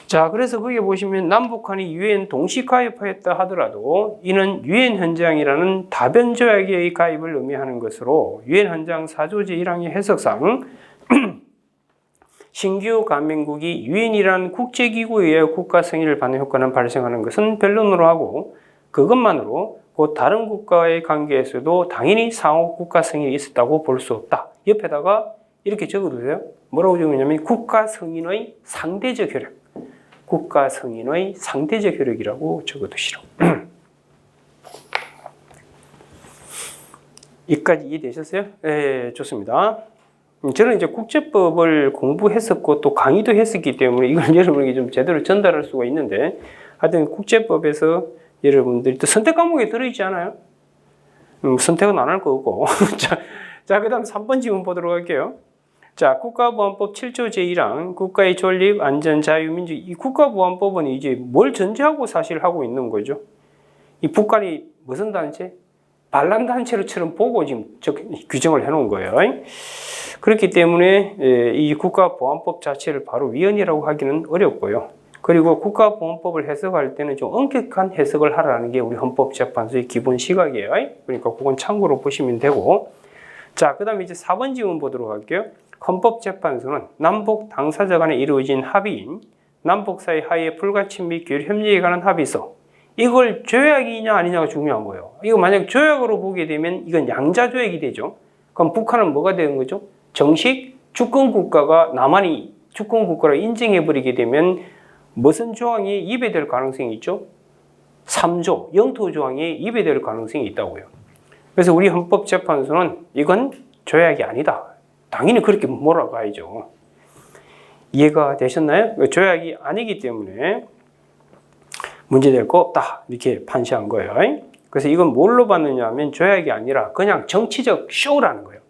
자, 그래서 거기 보시면 남북한이 유엔 동시 가입하였다 하더라도 이는 유엔 헌장이라는 다변 조약의 가입을 의미하는 것으로 유엔 헌장 4조 제1항의 해석상 신규 가맹국이 유엔이라는 국제기구에 의해 국가 승인을 받는 효과는 발생하는 것은 변론으로 하고 그것만으로 곧 다른 국가의 관계에서도 당연히 상호 국가 승인이 있었다고 볼 수 없다. 옆에다가 이렇게 적어두세요. 뭐라고 적으냐면 국가 승인의 상대적 효력. 국가 승인의 상대적 효력이라고 적어두시라고. 여기까지 이해되셨어요? 네, 좋습니다. 저는 이제 국제법을 공부했었고 또 강의도 했었기 때문에 이걸 여러분에게 좀 제대로 전달할 수가 있는데, 하여튼 국제법에서 여러분들이 또 선택 과목에 들어있지 않아요? 선택은 안 할 거고. 자, 그 다음 3번 지문 보도록 할게요. 자, 국가보안법 7조 제1항 국가의 존립, 안전, 자유, 민주. 이 국가보안법은 이제 뭘 전제하고 사실 하고 있는 거죠? 이 북한이 무슨 단체? 반란단체로처럼 보고 지금 규정을 해놓은 거예요. 그렇기 때문에 이 국가보안법 자체를 바로 위헌이라고 하기는 어렵고요. 그리고 국가보안법을 해석할 때는 좀 엄격한 해석을 하라는 게 우리 헌법재판소의 기본 시각이에요. 그러니까 그건 참고로 보시면 되고. 자, 그 다음에 이제 4번 지문 보도록 할게요. 헌법재판소는 남북 당사자 간에 이루어진 합의인 남북사의 하에 불가침 및 교류 협력에 관한 합의서, 이걸 조약이냐 아니냐가 중요한 거예요. 이거 만약 조약으로 보게 되면 이건 양자조약이 되죠. 그럼 북한은 뭐가 되는 거죠? 정식 주권국가가 남한이 주권국가를 인정해버리게 되면 무슨 조항이 위배될 가능성이 있죠? 3조 영토조항이 위배될 가능성이 있다고요. 그래서 우리 헌법재판소는 이건 조약이 아니다. 당연히 그렇게 몰아가야죠. 이해가 되셨나요? 조약이 아니기 때문에 문제될 거 없다. 이렇게 판시한 거예요. 그래서 이건 뭘로 봤느냐 하면 조약이 아니라 그냥 정치적 쇼라는 거예요.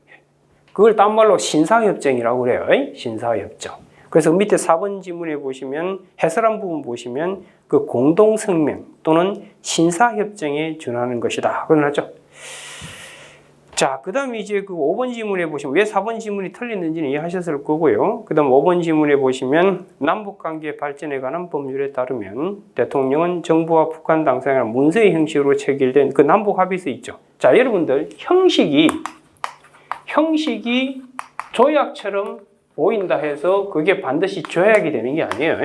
그걸 딴 말로 신사협정이라고 그래요. 신사협정. 그래서 밑에 4번 지문에 보시면 해설한 부분 보시면 그 공동성명 또는 신사협정에 준하는 것이다. 그러죠. 자, 그 다음에 이제 그 5번 지문에 보시면 왜 4번 지문이 틀렸는지는 이해하셨을 거고요. 그 다음 5번 지문에 보시면 남북관계 발전에 관한 법률에 따르면 대통령은 정부와 북한 당사자가 문서의 형식으로 체결된 그 남북 합의서 있죠. 자, 여러분들 형식이 조약처럼 보인다 해서 그게 반드시 조약이 되는 게 아니에요.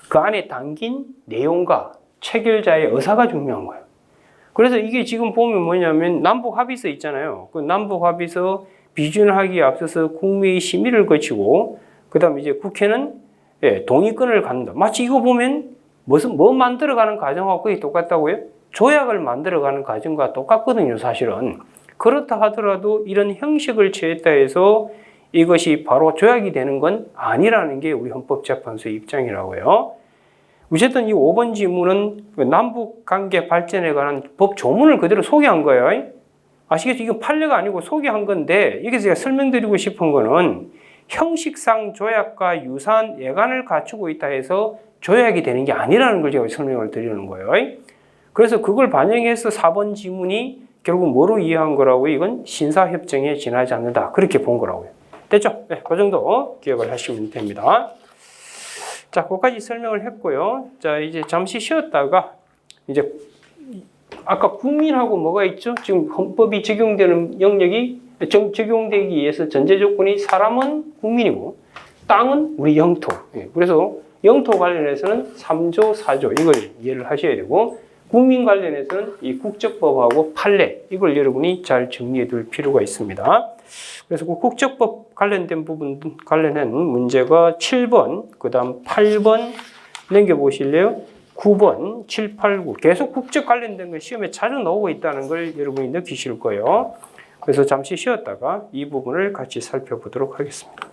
그 안에 담긴 내용과 체결자의 의사가 중요한 거예요. 그래서 이게 지금 보면 뭐냐면 남북 합의서 있잖아요. 그 남북 합의서 비준하기에 앞서서 국무회의 심의를 거치고 그다음에 이제 국회는 동의권을 갖는다. 마치 이거 보면 뭐 만들어가는 과정하고 거의 똑같다고요? 조약을 만들어가는 과정과 똑같거든요, 사실은. 그렇다 하더라도 이런 형식을 취했다 해서 이것이 바로 조약이 되는 건 아니라는 게 우리 헌법재판소의 입장이라고요. 어쨌든 이 5번 지문은 남북관계 발전에 관한 법 조문을 그대로 소개한 거예요. 아시겠죠? 이건 판례가 아니고 소개한 건데, 여기서 제가 설명드리고 싶은 거는 형식상 조약과 유사한 예관을 갖추고 있다 해서 조약이 되는 게 아니라는 걸 제가 설명을 드리는 거예요. 그래서 그걸 반영해서 4번 지문이 결국 뭐로 이해한 거라고요? 이건 신사협정에 지나지 않는다. 그렇게 본 거라고요. 됐죠? 네, 그 정도 기억을 하시면 됩니다. 자, 거기까지 설명을 했고요. 자, 이제 잠시 쉬었다가 이제 아까 국민하고 뭐가 있죠? 지금 헌법이 적용되는 영역이 적용되기 위해서 전제 조건이 사람은 국민이고 땅은 우리 영토. 그래서 영토 관련해서는 3조, 4조 이걸 이해를 하셔야 되고, 국민 관련해서는 이 국적법하고 판례 이걸 여러분이 잘 정리해 둘 필요가 있습니다. 그래서 그 국적법 관련된 부분 관련한 문제가 7번, 그 다음 8번 넘겨보실래요? 9번, 7, 8, 9 계속 국적 관련된 거 시험에 자주 나오고 있다는 걸 여러분이 느끼실 거예요. 그래서 잠시 쉬었다가 이 부분을 같이 살펴보도록 하겠습니다.